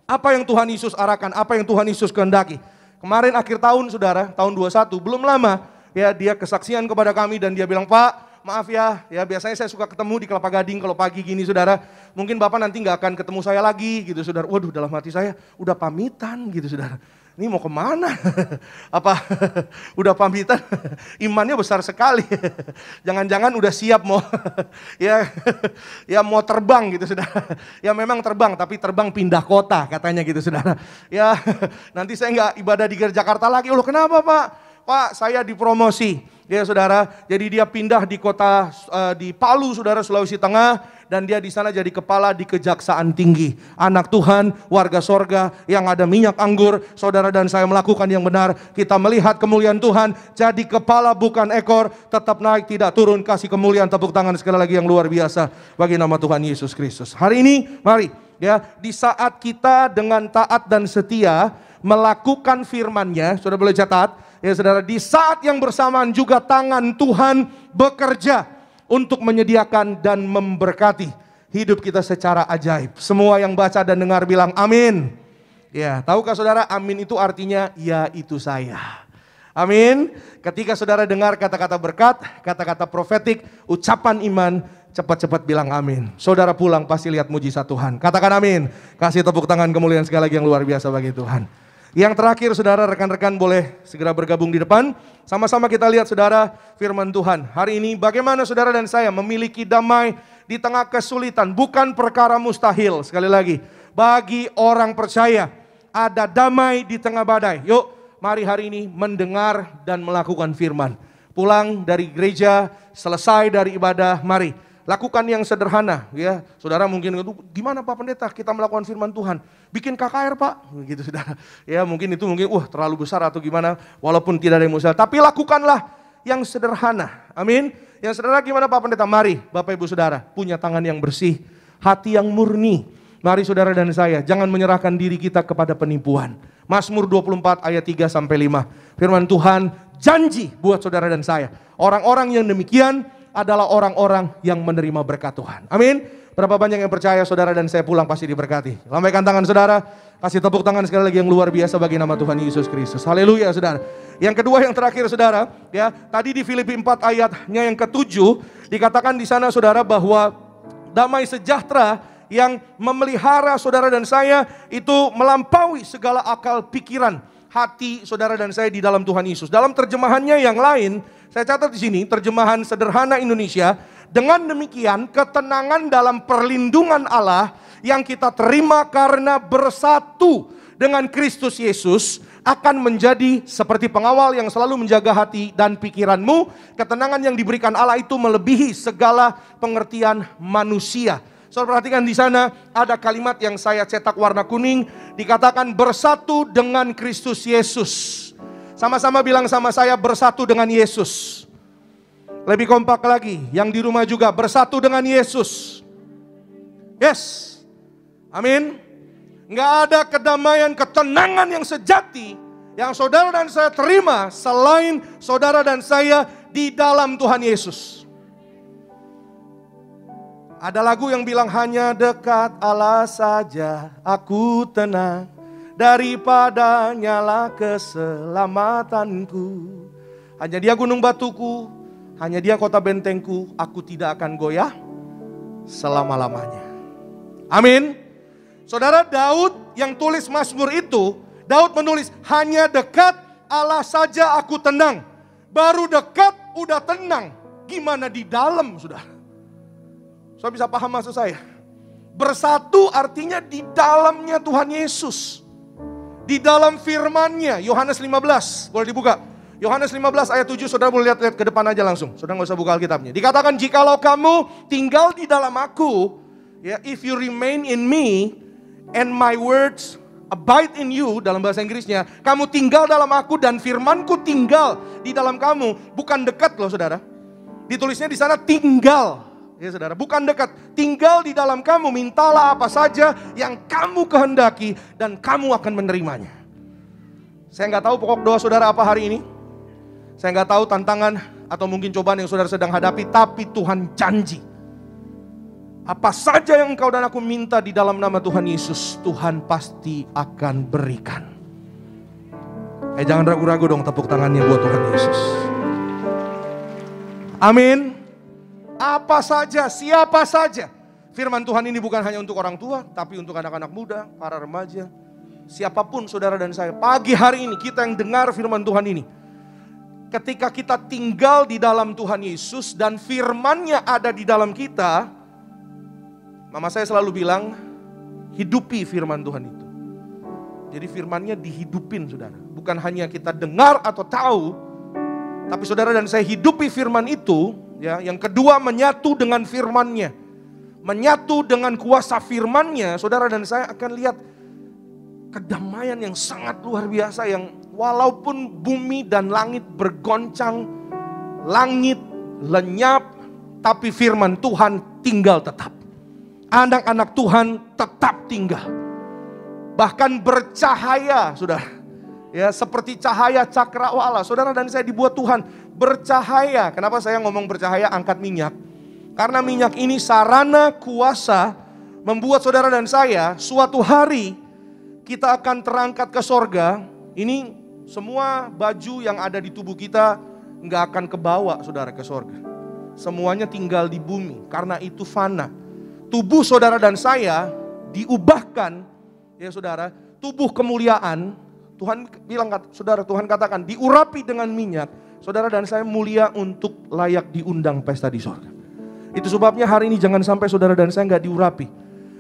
apa yang Tuhan Yesus arahkan, apa yang Tuhan Yesus kehendaki. Kemarin akhir tahun saudara, tahun 21, belum lama ya dia kesaksian kepada kami dan dia bilang, Pak, maaf ya biasanya saya suka ketemu di Kelapa Gading kalau pagi gini saudara. Mungkin Bapak nanti gak akan ketemu saya lagi gitu saudara. Waduh, dalam hati saya udah pamitan gitu saudara. Ini mau kemana? Apa udah pamitan? Imannya besar sekali. Jangan-jangan udah siap mau ya mau terbang gitu saudara. Ya memang terbang tapi terbang pindah kota katanya gitu saudara. Ya nanti saya gak ibadah di Jakarta lagi. Loh kenapa Pak? Pak saya dipromosi. Ya saudara, jadi dia pindah di kota di Palu saudara, Sulawesi Tengah, dan dia di sana jadi kepala di Kejaksaan Tinggi. Anak Tuhan, warga sorga yang ada minyak anggur, saudara dan saya melakukan yang benar. Kita melihat kemuliaan Tuhan, jadi kepala bukan ekor, tetap naik tidak turun. Kasih kemuliaan, tepuk tangan sekali lagi yang luar biasa bagi nama Tuhan Yesus Kristus. Hari ini mari ya, di saat kita dengan taat dan setia melakukan firman-Nya, saudara boleh catat. Ya saudara, di saat yang bersamaan juga tangan Tuhan bekerja untuk menyediakan dan memberkati hidup kita secara ajaib. Semua yang baca dan dengar bilang amin. Ya, tahukah saudara, amin itu artinya ya itu saya. Amin. Ketika saudara dengar kata-kata berkat, kata-kata profetik, ucapan iman, cepat-cepat bilang amin. Saudara pulang pasti lihat mujizat Tuhan. Katakan amin. Kasih tepuk tangan kemuliaan sekali lagi yang luar biasa bagi Tuhan. Yang terakhir saudara, rekan-rekan boleh segera bergabung di depan. Sama-sama kita lihat saudara firman Tuhan. Hari ini bagaimana saudara dan saya memiliki damai di tengah kesulitan. Bukan perkara mustahil. Sekali lagi, bagi orang percaya ada damai di tengah badai. Yuk mari hari ini mendengar dan melakukan firman. Pulang dari gereja, selesai dari ibadah, mari lakukan yang sederhana ya. Saudara mungkin gimana Pak Pendeta kita melakukan firman Tuhan? Bikin KKR Pak, gitu saudara. Ya mungkin itu terlalu besar atau gimana, walaupun tidak ada yang mustahil. Tapi lakukanlah yang sederhana, amin. Yang sederhana gimana Pak Pendeta? Mari Bapak Ibu Saudara punya tangan yang bersih, hati yang murni. Mari saudara dan saya, jangan menyerahkan diri kita kepada penipuan. Mazmur 24 ayat 3 sampai 5. Firman Tuhan janji buat saudara dan saya, orang-orang yang demikian adalah orang-orang yang menerima berkat Tuhan. Amin. Berapa banyak yang percaya saudara dan saya pulang pasti diberkati. Lambaikan tangan saudara, kasih tepuk tangan sekali lagi yang luar biasa bagi nama Tuhan Yesus Kristus. Haleluya saudara. Yang kedua yang terakhir saudara, ya tadi di Filipi 4 ayatnya yang ke-7 dikatakan di sana saudara bahwa damai sejahtera yang memelihara saudara dan saya itu melampaui segala akal pikiran hati saudara dan saya di dalam Tuhan Yesus. Dalam terjemahannya yang lain, saya catat di sini terjemahan sederhana Indonesia. Dengan demikian ketenangan dalam perlindungan Allah yang kita terima karena bersatu dengan Kristus Yesus akan menjadi seperti pengawal yang selalu menjaga hati dan pikiranmu. Ketenangan yang diberikan Allah itu melebihi segala pengertian manusia. Saudara perhatikan di sana ada kalimat yang saya cetak warna kuning, dikatakan bersatu dengan Kristus Yesus. Sama-sama bilang sama saya, bersatu dengan Yesus. Lebih kompak lagi, yang di rumah juga bersatu dengan Yesus. Yes, amin. Nggak ada kedamaian, ketenangan yang sejati yang saudara dan saya terima selain saudara dan saya di dalam Tuhan Yesus. Ada lagu yang bilang hanya dekat Allah saja aku tenang, daripada nyala keselamatanku. Hanya dia gunung batuku, hanya dia kota bentengku, aku tidak akan goyah selama-lamanya. Amin. Saudara, Daud yang tulis Mazmur itu, Daud menulis hanya dekat Allah saja aku tenang. Baru dekat udah tenang. Gimana di dalam sudah? Saya bisa paham maksud saya. Bersatu artinya di dalamnya Tuhan Yesus. Di dalam firman-Nya. Yohanes 15, boleh dibuka. Yohanes 15 ayat 7, saudara boleh lihat ke depan aja langsung. Saudara gak usah buka Alkitabnya. Dikatakan jikalau kamu tinggal di dalam aku, ya, if you remain in me and my words abide in you, dalam bahasa Inggrisnya, kamu tinggal dalam aku dan firmanku tinggal di dalam kamu. Bukan dekat loh saudara. Ditulisnya di sana tinggal. Ya saudara, bukan dekat, tinggal di dalam kamu, mintalah apa saja yang kamu kehendaki dan kamu akan menerimanya. Saya nggak tahu pokok doa saudara apa hari ini. Saya nggak tahu tantangan atau mungkin cobaan yang saudara sedang hadapi, tapi Tuhan janji. Apa saja yang engkau dan aku minta di dalam nama Tuhan Yesus, Tuhan pasti akan berikan. Jangan ragu-ragu dong, tepuk tangannya buat Tuhan Yesus. Amin. Apa saja, siapa saja. Firman Tuhan ini bukan hanya untuk orang tua, tapi untuk anak-anak muda, para remaja. Siapapun saudara dan saya, pagi hari ini kita yang dengar firman Tuhan ini. Ketika kita tinggal di dalam Tuhan Yesus dan firman-Nya ada di dalam kita, mama saya selalu bilang, hidupi firman Tuhan itu. Jadi firman-Nya dihidupin saudara. Bukan hanya kita dengar atau tahu, tapi saudara dan saya hidupi firman itu. Ya, yang kedua menyatu dengan firman-Nya. Menyatu dengan kuasa firman-Nya, saudara dan saya akan lihat kedamaian yang sangat luar biasa yang walaupun bumi dan langit bergoncang, langit lenyap, tapi firman Tuhan tinggal tetap. Anak-anak Tuhan tetap tinggal. Bahkan bercahaya, saudara. Ya, seperti cahaya cakrawala. Saudara dan saya dibuat Tuhan bercahaya. Kenapa saya ngomong bercahaya angkat minyak? Karena minyak ini sarana kuasa membuat saudara dan saya suatu hari kita akan terangkat ke sorga. Ini semua baju yang ada di tubuh kita nggak akan kebawa saudara ke sorga. Semuanya tinggal di bumi karena itu fana. Tubuh saudara dan saya diubahkan, ya saudara, tubuh kemuliaan. Tuhan bilang, saudara, Tuhan katakan diurapi dengan minyak. Saudara dan saya mulia untuk layak diundang pesta di sorga. Itu sebabnya hari ini jangan sampai saudara dan saya nggak diurapi.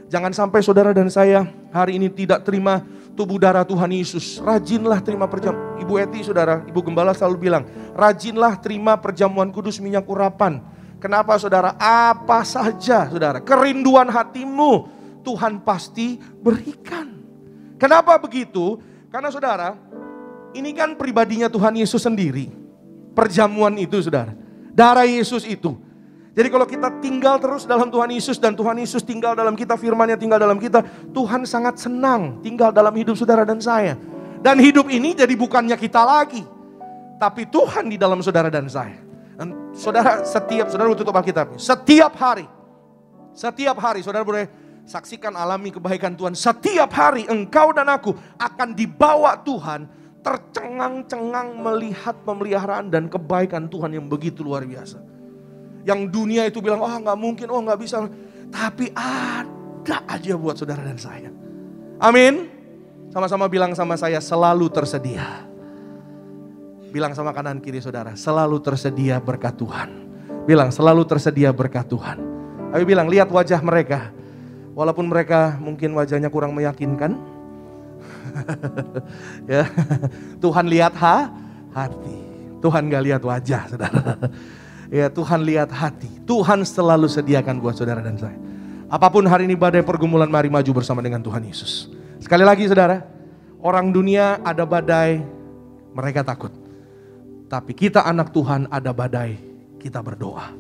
Jangan sampai saudara dan saya hari ini tidak terima tubuh darah Tuhan Yesus. Rajinlah terima perjamuan. Ibu Eti saudara, Ibu Gembala selalu bilang, rajinlah terima perjamuan kudus minyak urapan. Kenapa saudara? Apa saja saudara, kerinduan hatimu Tuhan pasti berikan. Kenapa begitu? Karena saudara, ini kan pribadinya Tuhan Yesus sendiri. Perjamuan itu saudara, darah Yesus itu. Jadi kalau kita tinggal terus dalam Tuhan Yesus dan Tuhan Yesus tinggal dalam kita, firman-Nya tinggal dalam kita, Tuhan sangat senang tinggal dalam hidup saudara dan saya. Dan hidup ini jadi bukannya kita lagi, tapi Tuhan di dalam saudara dan saya. Dan saudara saudara tutup Alkitabnya, setiap hari saudara boleh saksikan alami kebaikan Tuhan. Setiap hari engkau dan aku akan dibawa Tuhan tercengang-cengang melihat pemeliharaan dan kebaikan Tuhan yang begitu luar biasa. Yang dunia itu bilang, oh gak mungkin, oh gak bisa. Tapi ada aja buat saudara dan saya. Amin. Sama-sama bilang sama saya, selalu tersedia. Bilang sama kanan kiri saudara, selalu tersedia berkat Tuhan. Bilang, selalu tersedia berkat Tuhan. Ayo bilang, lihat wajah mereka. Walaupun mereka mungkin wajahnya kurang meyakinkan. Ya, Tuhan lihat hati. Tuhan gak lihat wajah saudara. Ya, Tuhan lihat hati. Tuhan selalu sediakan buat saudara dan saya. Apapun hari ini badai pergumulan, mari maju bersama dengan Tuhan Yesus. Sekali lagi saudara, orang dunia ada badai, mereka takut. Tapi kita anak Tuhan ada badai, kita berdoa.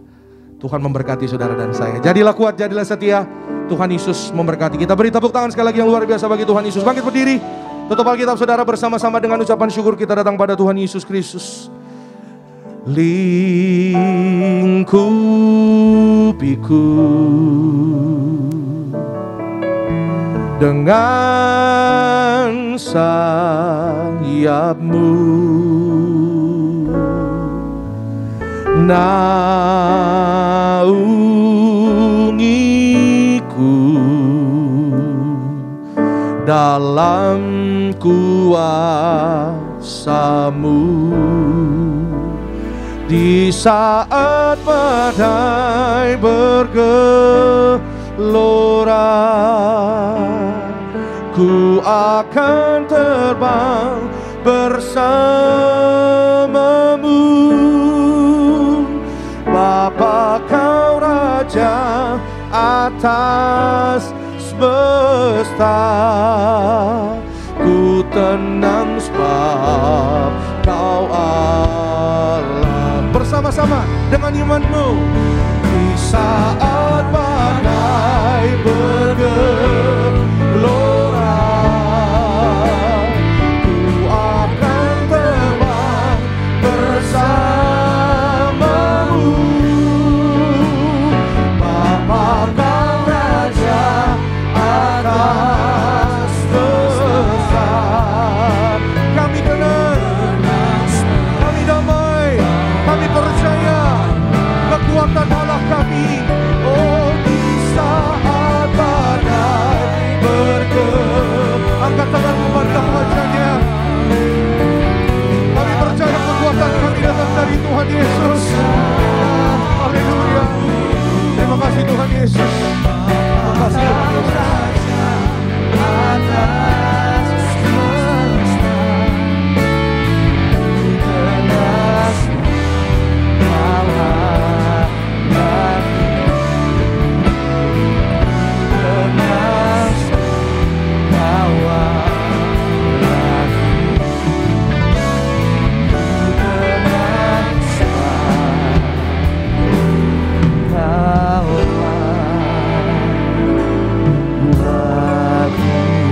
Tuhan memberkati saudara dan saya. Jadilah kuat, jadilah setia. Tuhan Yesus memberkati. Kita beri tepuk tangan sekali lagi yang luar biasa bagi Tuhan Yesus. Bangkit berdiri. Tutup Alkitab saudara bersama-sama dengan ucapan syukur kita datang pada Tuhan Yesus Kristus. Lingkupiku dengan sayapmu, naungiku dalam kuasa-Mu. Di saat badai bergelora, ku akan terbang bersama-Mu. Bapa, Kau Raja atas semesta, ku tenang sebab Kau Allah. Bersama-sama dengan iman-Mu. Di saat badai bergelora, ku akan terbang bersama-Mu. Bapa, Kau Raja atas semesta, kami tenang, kami damai, kami percaya kekuatan Allah kami. Oh, di saat badai bergelora, angkat tangan memandang wajahnya. Kami percaya kekuatan kami datang dari Tuhan Yesus. Haleluya. Terima kasih Tuhan Yesus. Terima kasih Tuhan Yesus.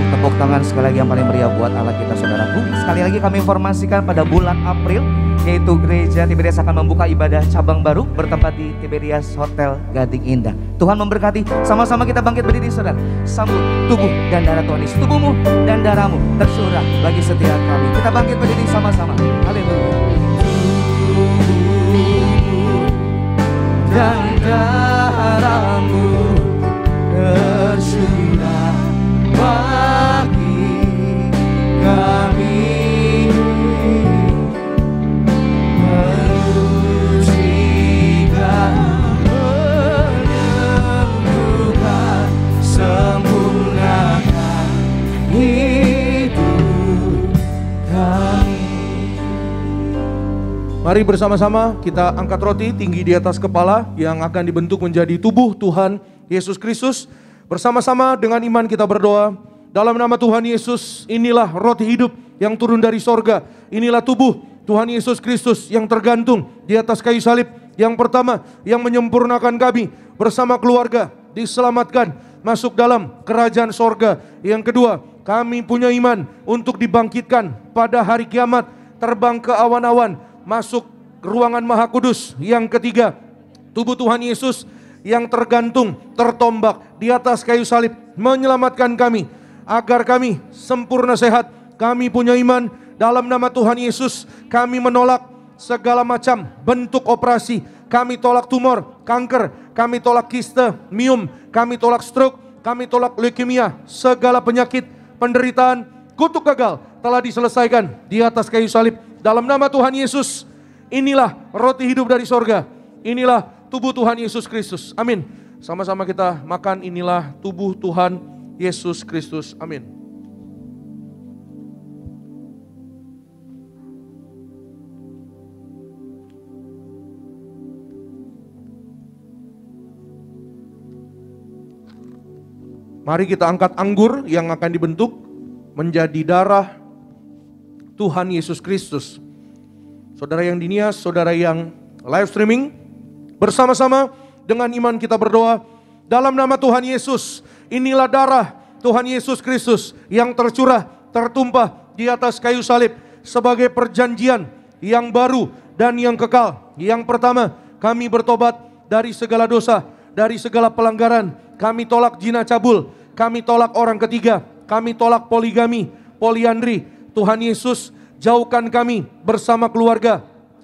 Tepuk tangan sekali lagi yang paling meriah buat Allah kita saudaraku. Sekali lagi kami informasikan pada bulan April, yaitu Gereja Tiberias akan membuka ibadah cabang baru bertempat di Tiberias Hotel Gading Indah. Tuhan memberkati. Sama-sama kita bangkit berdiri saudara. Sambut tubuh dan darah Tuhan Yesus. Tubuhmu dan darahmu tercurah bagi setiap kami. Kita bangkit berdiri sama-sama. Haleluya. Dan darahmu tercurah bagi kami, menyucikan, menyembuhkan, sempurnakan hidup kami. Mari bersama-sama kita angkat roti tinggi di atas kepala yang akan dibentuk menjadi tubuh Tuhan Yesus Kristus. Bersama-sama dengan iman kita berdoa. Dalam nama Tuhan Yesus, inilah roti hidup yang turun dari sorga. Inilah tubuh Tuhan Yesus Kristus yang tergantung di atas kayu salib. Yang pertama, yang menyempurnakan kami bersama keluarga, diselamatkan, masuk dalam kerajaan sorga. Yang kedua, kami punya iman untuk dibangkitkan pada hari kiamat, terbang ke awan-awan, masuk ke ruangan Maha Kudus. Yang ketiga, tubuh Tuhan Yesus yang tergantung, tertombak di atas kayu salib, menyelamatkan kami agar kami sempurna sehat. Kami punya iman dalam nama Tuhan Yesus. Kami menolak segala macam bentuk operasi. Kami tolak tumor, kanker, kami tolak kiste, miom, kami tolak stroke, kami tolak leukemia. Segala penyakit, penderitaan, kutuk gagal telah diselesaikan di atas kayu salib. Dalam nama Tuhan Yesus, inilah roti hidup dari sorga. Inilah tubuh Tuhan Yesus Kristus. Amin. Sama-sama kita makan, inilah tubuh Tuhan Yesus Kristus. Amin. Mari kita angkat anggur yang akan dibentuk menjadi darah Tuhan Yesus Kristus. Saudara yang dinias, saudara yang live streaming, Bersama-sama dengan iman kita berdoa. Dalam nama Tuhan Yesus, inilah darah Tuhan Yesus Kristus yang tercurah, tertumpah di atas kayu salib sebagai perjanjian yang baru dan yang kekal. Yang pertama, kami bertobat dari segala dosa, dari segala pelanggaran. Kami tolak zina cabul, kami tolak orang ketiga, kami tolak poligami, poliandri. Tuhan Yesus, jauhkan kami bersama keluarga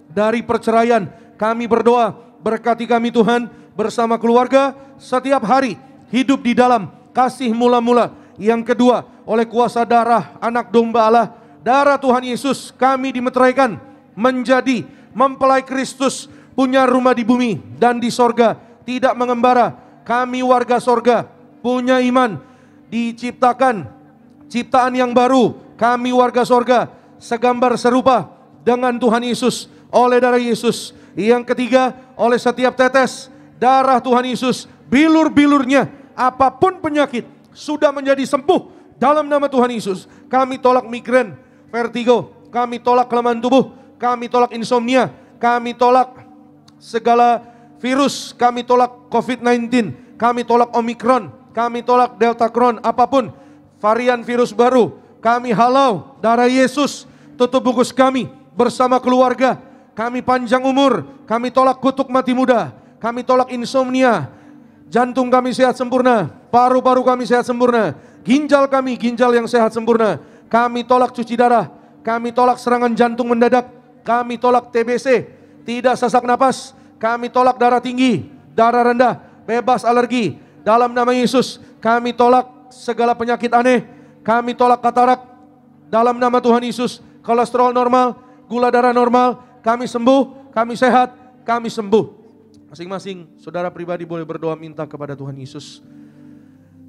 dari perceraian. Kami berdoa, berkati kami Tuhan bersama keluarga setiap hari hidup di dalam kasih mula-mula. Yang kedua, oleh kuasa darah anak domba Allah, darah Tuhan Yesus, kami dimeteraikan menjadi mempelai Kristus, punya rumah di bumi dan di sorga, tidak mengembara. Kami warga sorga, punya iman, diciptakan ciptaan yang baru. Kami warga sorga, segambar serupa dengan Tuhan Yesus oleh darah Yesus. Yang ketiga, oleh setiap tetes darah Tuhan Yesus, bilur-bilurnya, apapun penyakit sudah menjadi sembuh dalam nama Tuhan Yesus. Kami tolak migrain, vertigo, kami tolak kelemahan tubuh, kami tolak insomnia, kami tolak segala virus, kami tolak COVID-19, kami tolak Omikron, kami tolak Delta Crohn, apapun varian virus baru, kami halau darah Yesus, tutup bungkus kami bersama keluarga. Kami panjang umur, kami tolak kutuk mati muda, kami tolak insomnia, jantung kami sehat sempurna, paru-paru kami sehat sempurna, ginjal kami ginjal yang sehat sempurna. Kami tolak cuci darah, kami tolak serangan jantung mendadak, kami tolak TBC, tidak sesak napas, kami tolak darah tinggi, darah rendah, bebas alergi. Dalam nama Yesus, kami tolak segala penyakit aneh, kami tolak katarak. Dalam nama Tuhan Yesus, kolesterol normal, gula darah normal, kami sembuh, kami sehat, kami sembuh. Masing-masing saudara pribadi boleh berdoa minta kepada Tuhan Yesus.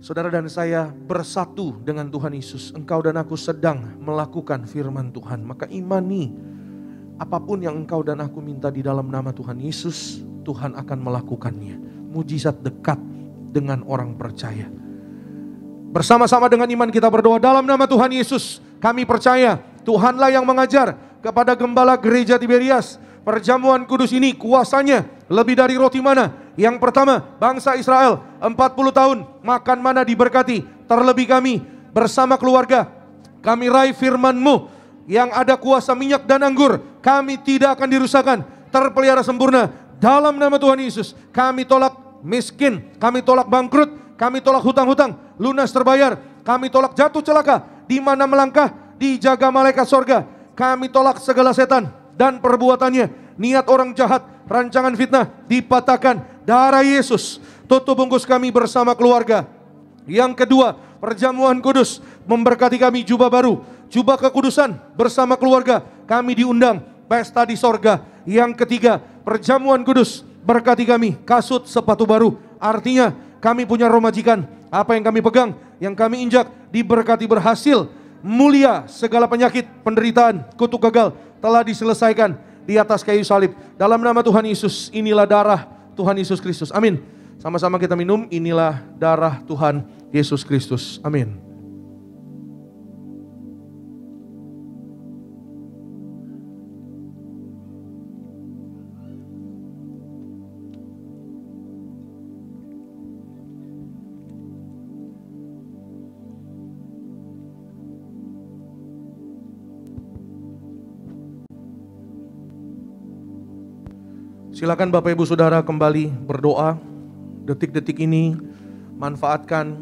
Saudara dan saya bersatu dengan Tuhan Yesus. Engkau dan aku sedang melakukan firman Tuhan. Maka imani apapun yang engkau dan aku minta di dalam nama Tuhan Yesus, Tuhan akan melakukannya. Mujizat dekat dengan orang percaya. Bersama-sama dengan iman kita berdoa dalam nama Tuhan Yesus. Kami percaya Tuhanlah yang mengajar kepada gembala gereja Tiberias, perjamuan kudus ini kuasanya lebih dari roti mana. Yang pertama, bangsa Israel 40 tahun makan mana diberkati. Terlebih kami bersama keluarga, kami raih firman-Mu yang ada kuasa minyak dan anggur. Kami tidak akan dirusakkan, terpelihara sempurna dalam nama Tuhan Yesus. Kami tolak miskin, kami tolak bangkrut, kami tolak hutang-hutang lunas terbayar, kami tolak jatuh celaka di mana melangkah dijaga malaikat sorga. Kami tolak segala setan dan perbuatannya, niat orang jahat, rancangan fitnah dipatahkan. Darah Yesus tutup bungkus kami bersama keluarga. Yang kedua, perjamuan kudus memberkati kami jubah baru, jubah kekudusan bersama keluarga. Kami diundang pesta di sorga. Yang ketiga, perjamuan kudus berkati kami kasut sepatu baru. Artinya kami punya roh majikan. Apa yang kami pegang, yang kami injak diberkati berhasil. Mulia segala penyakit, penderitaan, kutuk gagal telah diselesaikan di atas kayu salib. Dalam nama Tuhan Yesus, inilah darah Tuhan Yesus Kristus. Amin. Sama-sama kita minum, inilah darah Tuhan Yesus Kristus. Amin. Silakan Bapak Ibu Saudara kembali berdoa. Detik-detik ini manfaatkan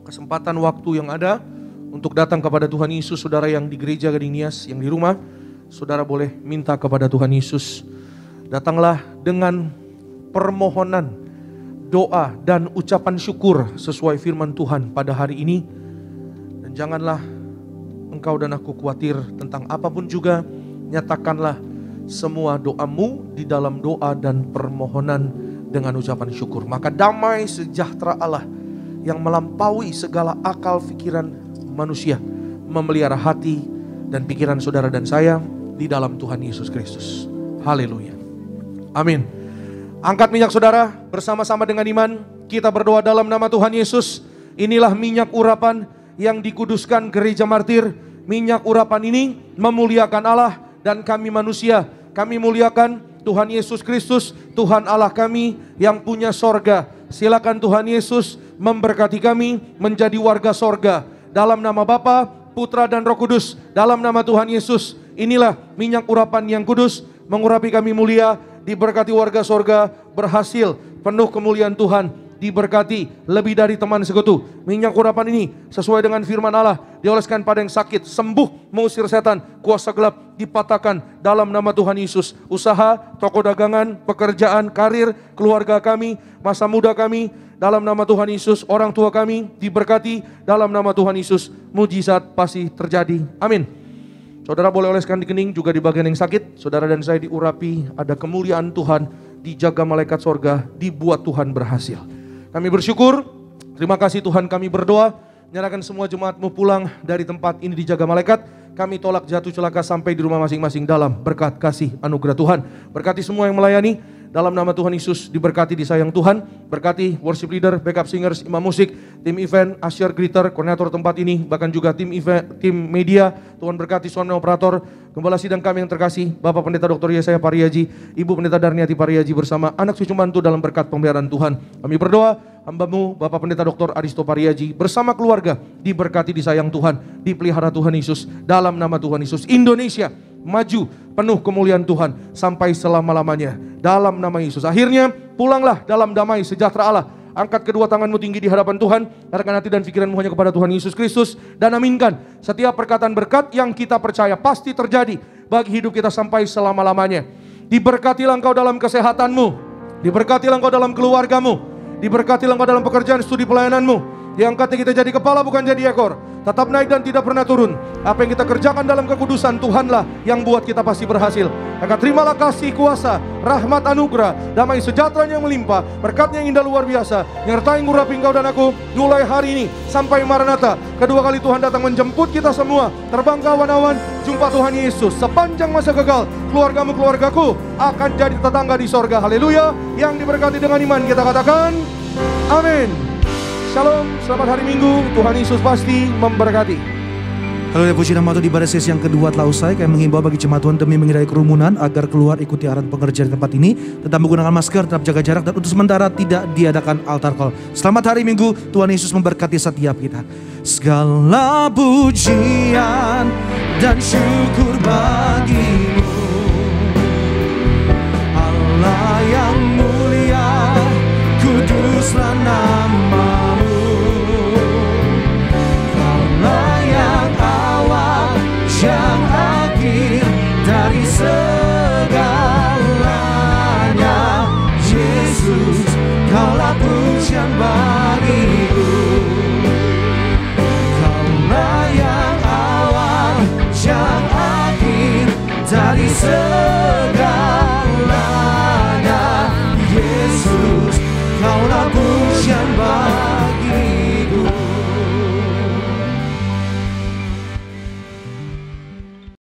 kesempatan waktu yang ada untuk datang kepada Tuhan Yesus. Saudara yang di gereja Gading Nias, yang di rumah, saudara boleh minta kepada Tuhan Yesus. Datanglah dengan permohonan, doa dan ucapan syukur sesuai firman Tuhan pada hari ini. Dan janganlah engkau dan aku khawatir tentang apapun juga. Nyatakanlah semua doamu di dalam doa dan permohonan dengan ucapan syukur. Maka damai sejahtera Allah yang melampaui segala akal pikiran manusia memelihara hati dan pikiran saudara dan saya di dalam Tuhan Yesus Kristus. Haleluya. Amin. Angkat minyak saudara, bersama-sama dengan iman kita berdoa dalam nama Tuhan Yesus. Inilah minyak urapan yang dikuduskan gereja martir. Minyak urapan ini memuliakan Allah dan kami manusia. Kami muliakan Tuhan Yesus Kristus, Tuhan Allah kami yang punya sorga. Silakan Tuhan Yesus memberkati kami menjadi warga sorga. Dalam nama Bapa, Putra dan Roh Kudus, dalam nama Tuhan Yesus, inilah minyak urapan yang kudus, mengurapi kami mulia, diberkati warga sorga, berhasil, penuh kemuliaan Tuhan, diberkati lebih dari teman sekutu. Minyak urapan ini sesuai dengan firman Allah, dioleskan pada yang sakit, sembuh, mengusir setan, kuasa gelap dipatahkan dalam nama Tuhan Yesus. Usaha, toko dagangan, pekerjaan, karir, keluarga kami, masa muda kami, dalam nama Tuhan Yesus. Orang tua kami diberkati dalam nama Tuhan Yesus. Mujizat pasti terjadi. Amin. Saudara boleh oleskan di kening, juga di bagian yang sakit. Saudara dan saya diurapi, ada kemuliaan Tuhan, dijaga malaikat sorga, dibuat Tuhan berhasil. Kami bersyukur, terima kasih Tuhan, kami berdoa, nyerahkan semua jemaatmu pulang dari tempat ini dijaga malaikat. Kami tolak jatuh celaka sampai di rumah masing-masing dalam berkat kasih anugerah Tuhan. Berkati semua yang melayani, dalam nama Tuhan Yesus diberkati, disayang Tuhan. Berkati worship leader, backup singers, imam musik, tim event, usher, greeter, koordinator tempat ini, bahkan juga tim event, tim media. Tuhan berkati sound operator, gembala sidang kami yang terkasih, Bapak Pendeta Dr. Yesaya Pariaji, Ibu Pendeta Darniati Pariaji bersama anak cucu mantu dalam berkat pemeliharaan Tuhan. Kami berdoa, hamba-Mu Bapak Pendeta Dr. Aristo Pariaji bersama keluarga diberkati, disayang Tuhan, dipelihara Tuhan Yesus dalam nama Tuhan Yesus. Indonesia maju penuh kemuliaan Tuhan sampai selama-lamanya dalam nama Yesus. Akhirnya pulanglah dalam damai sejahtera Allah. Angkat kedua tanganmu tinggi di hadapan Tuhan, arahkan hati dan pikiranmu hanya kepada Tuhan Yesus Kristus, dan aminkan setiap perkataan berkat yang kita percaya pasti terjadi bagi hidup kita sampai selama-lamanya. Diberkatilah engkau dalam kesehatanmu, diberkatilah engkau dalam keluargamu, diberkatilah engkau dalam pekerjaan studi pelayananmu. Diangkatnya kita jadi kepala bukan jadi ekor, tetap naik dan tidak pernah turun. Apa yang kita kerjakan dalam kekudusan, Tuhanlah yang buat kita pasti berhasil. Maka terimalah kasih, kuasa, rahmat, anugerah, damai sejahtera yang melimpah, berkatnya yang indah luar biasa, nyertai ngurapi engkau dan aku mulai hari ini sampai Maranatha. Kedua kali Tuhan datang menjemput kita semua, terbang ke awan-awan, jumpa Tuhan Yesus. Sepanjang masa kekal, keluargamu, keluargaku akan jadi tetangga di sorga. Haleluya. Yang diberkati dengan iman kita katakan amin. Shalom, selamat hari Minggu, Tuhan Yesus pasti memberkati. Haleluya, puji nama Tuhan. Ibadah sesi yang kedua telah usai. Kami mengimbau bagi jemaat Tuhan demi menghindari kerumunan agar keluar ikuti arahan pengerjaan di tempat ini, tetap menggunakan masker, tetap jaga jarak, dan untuk sementara tidak diadakan altar call. Selamat hari Minggu, Tuhan Yesus memberkati setiap kita. Segala pujian dan syukur bagimu, Allah yang mulia, kuduslah namamu. Yang akhir dari segalanya, Yesus, Kaulah pujian bagiku. Kaulah yang awal, yang akhir dari segalanya, Yesus, Kaulah pujian bagiku.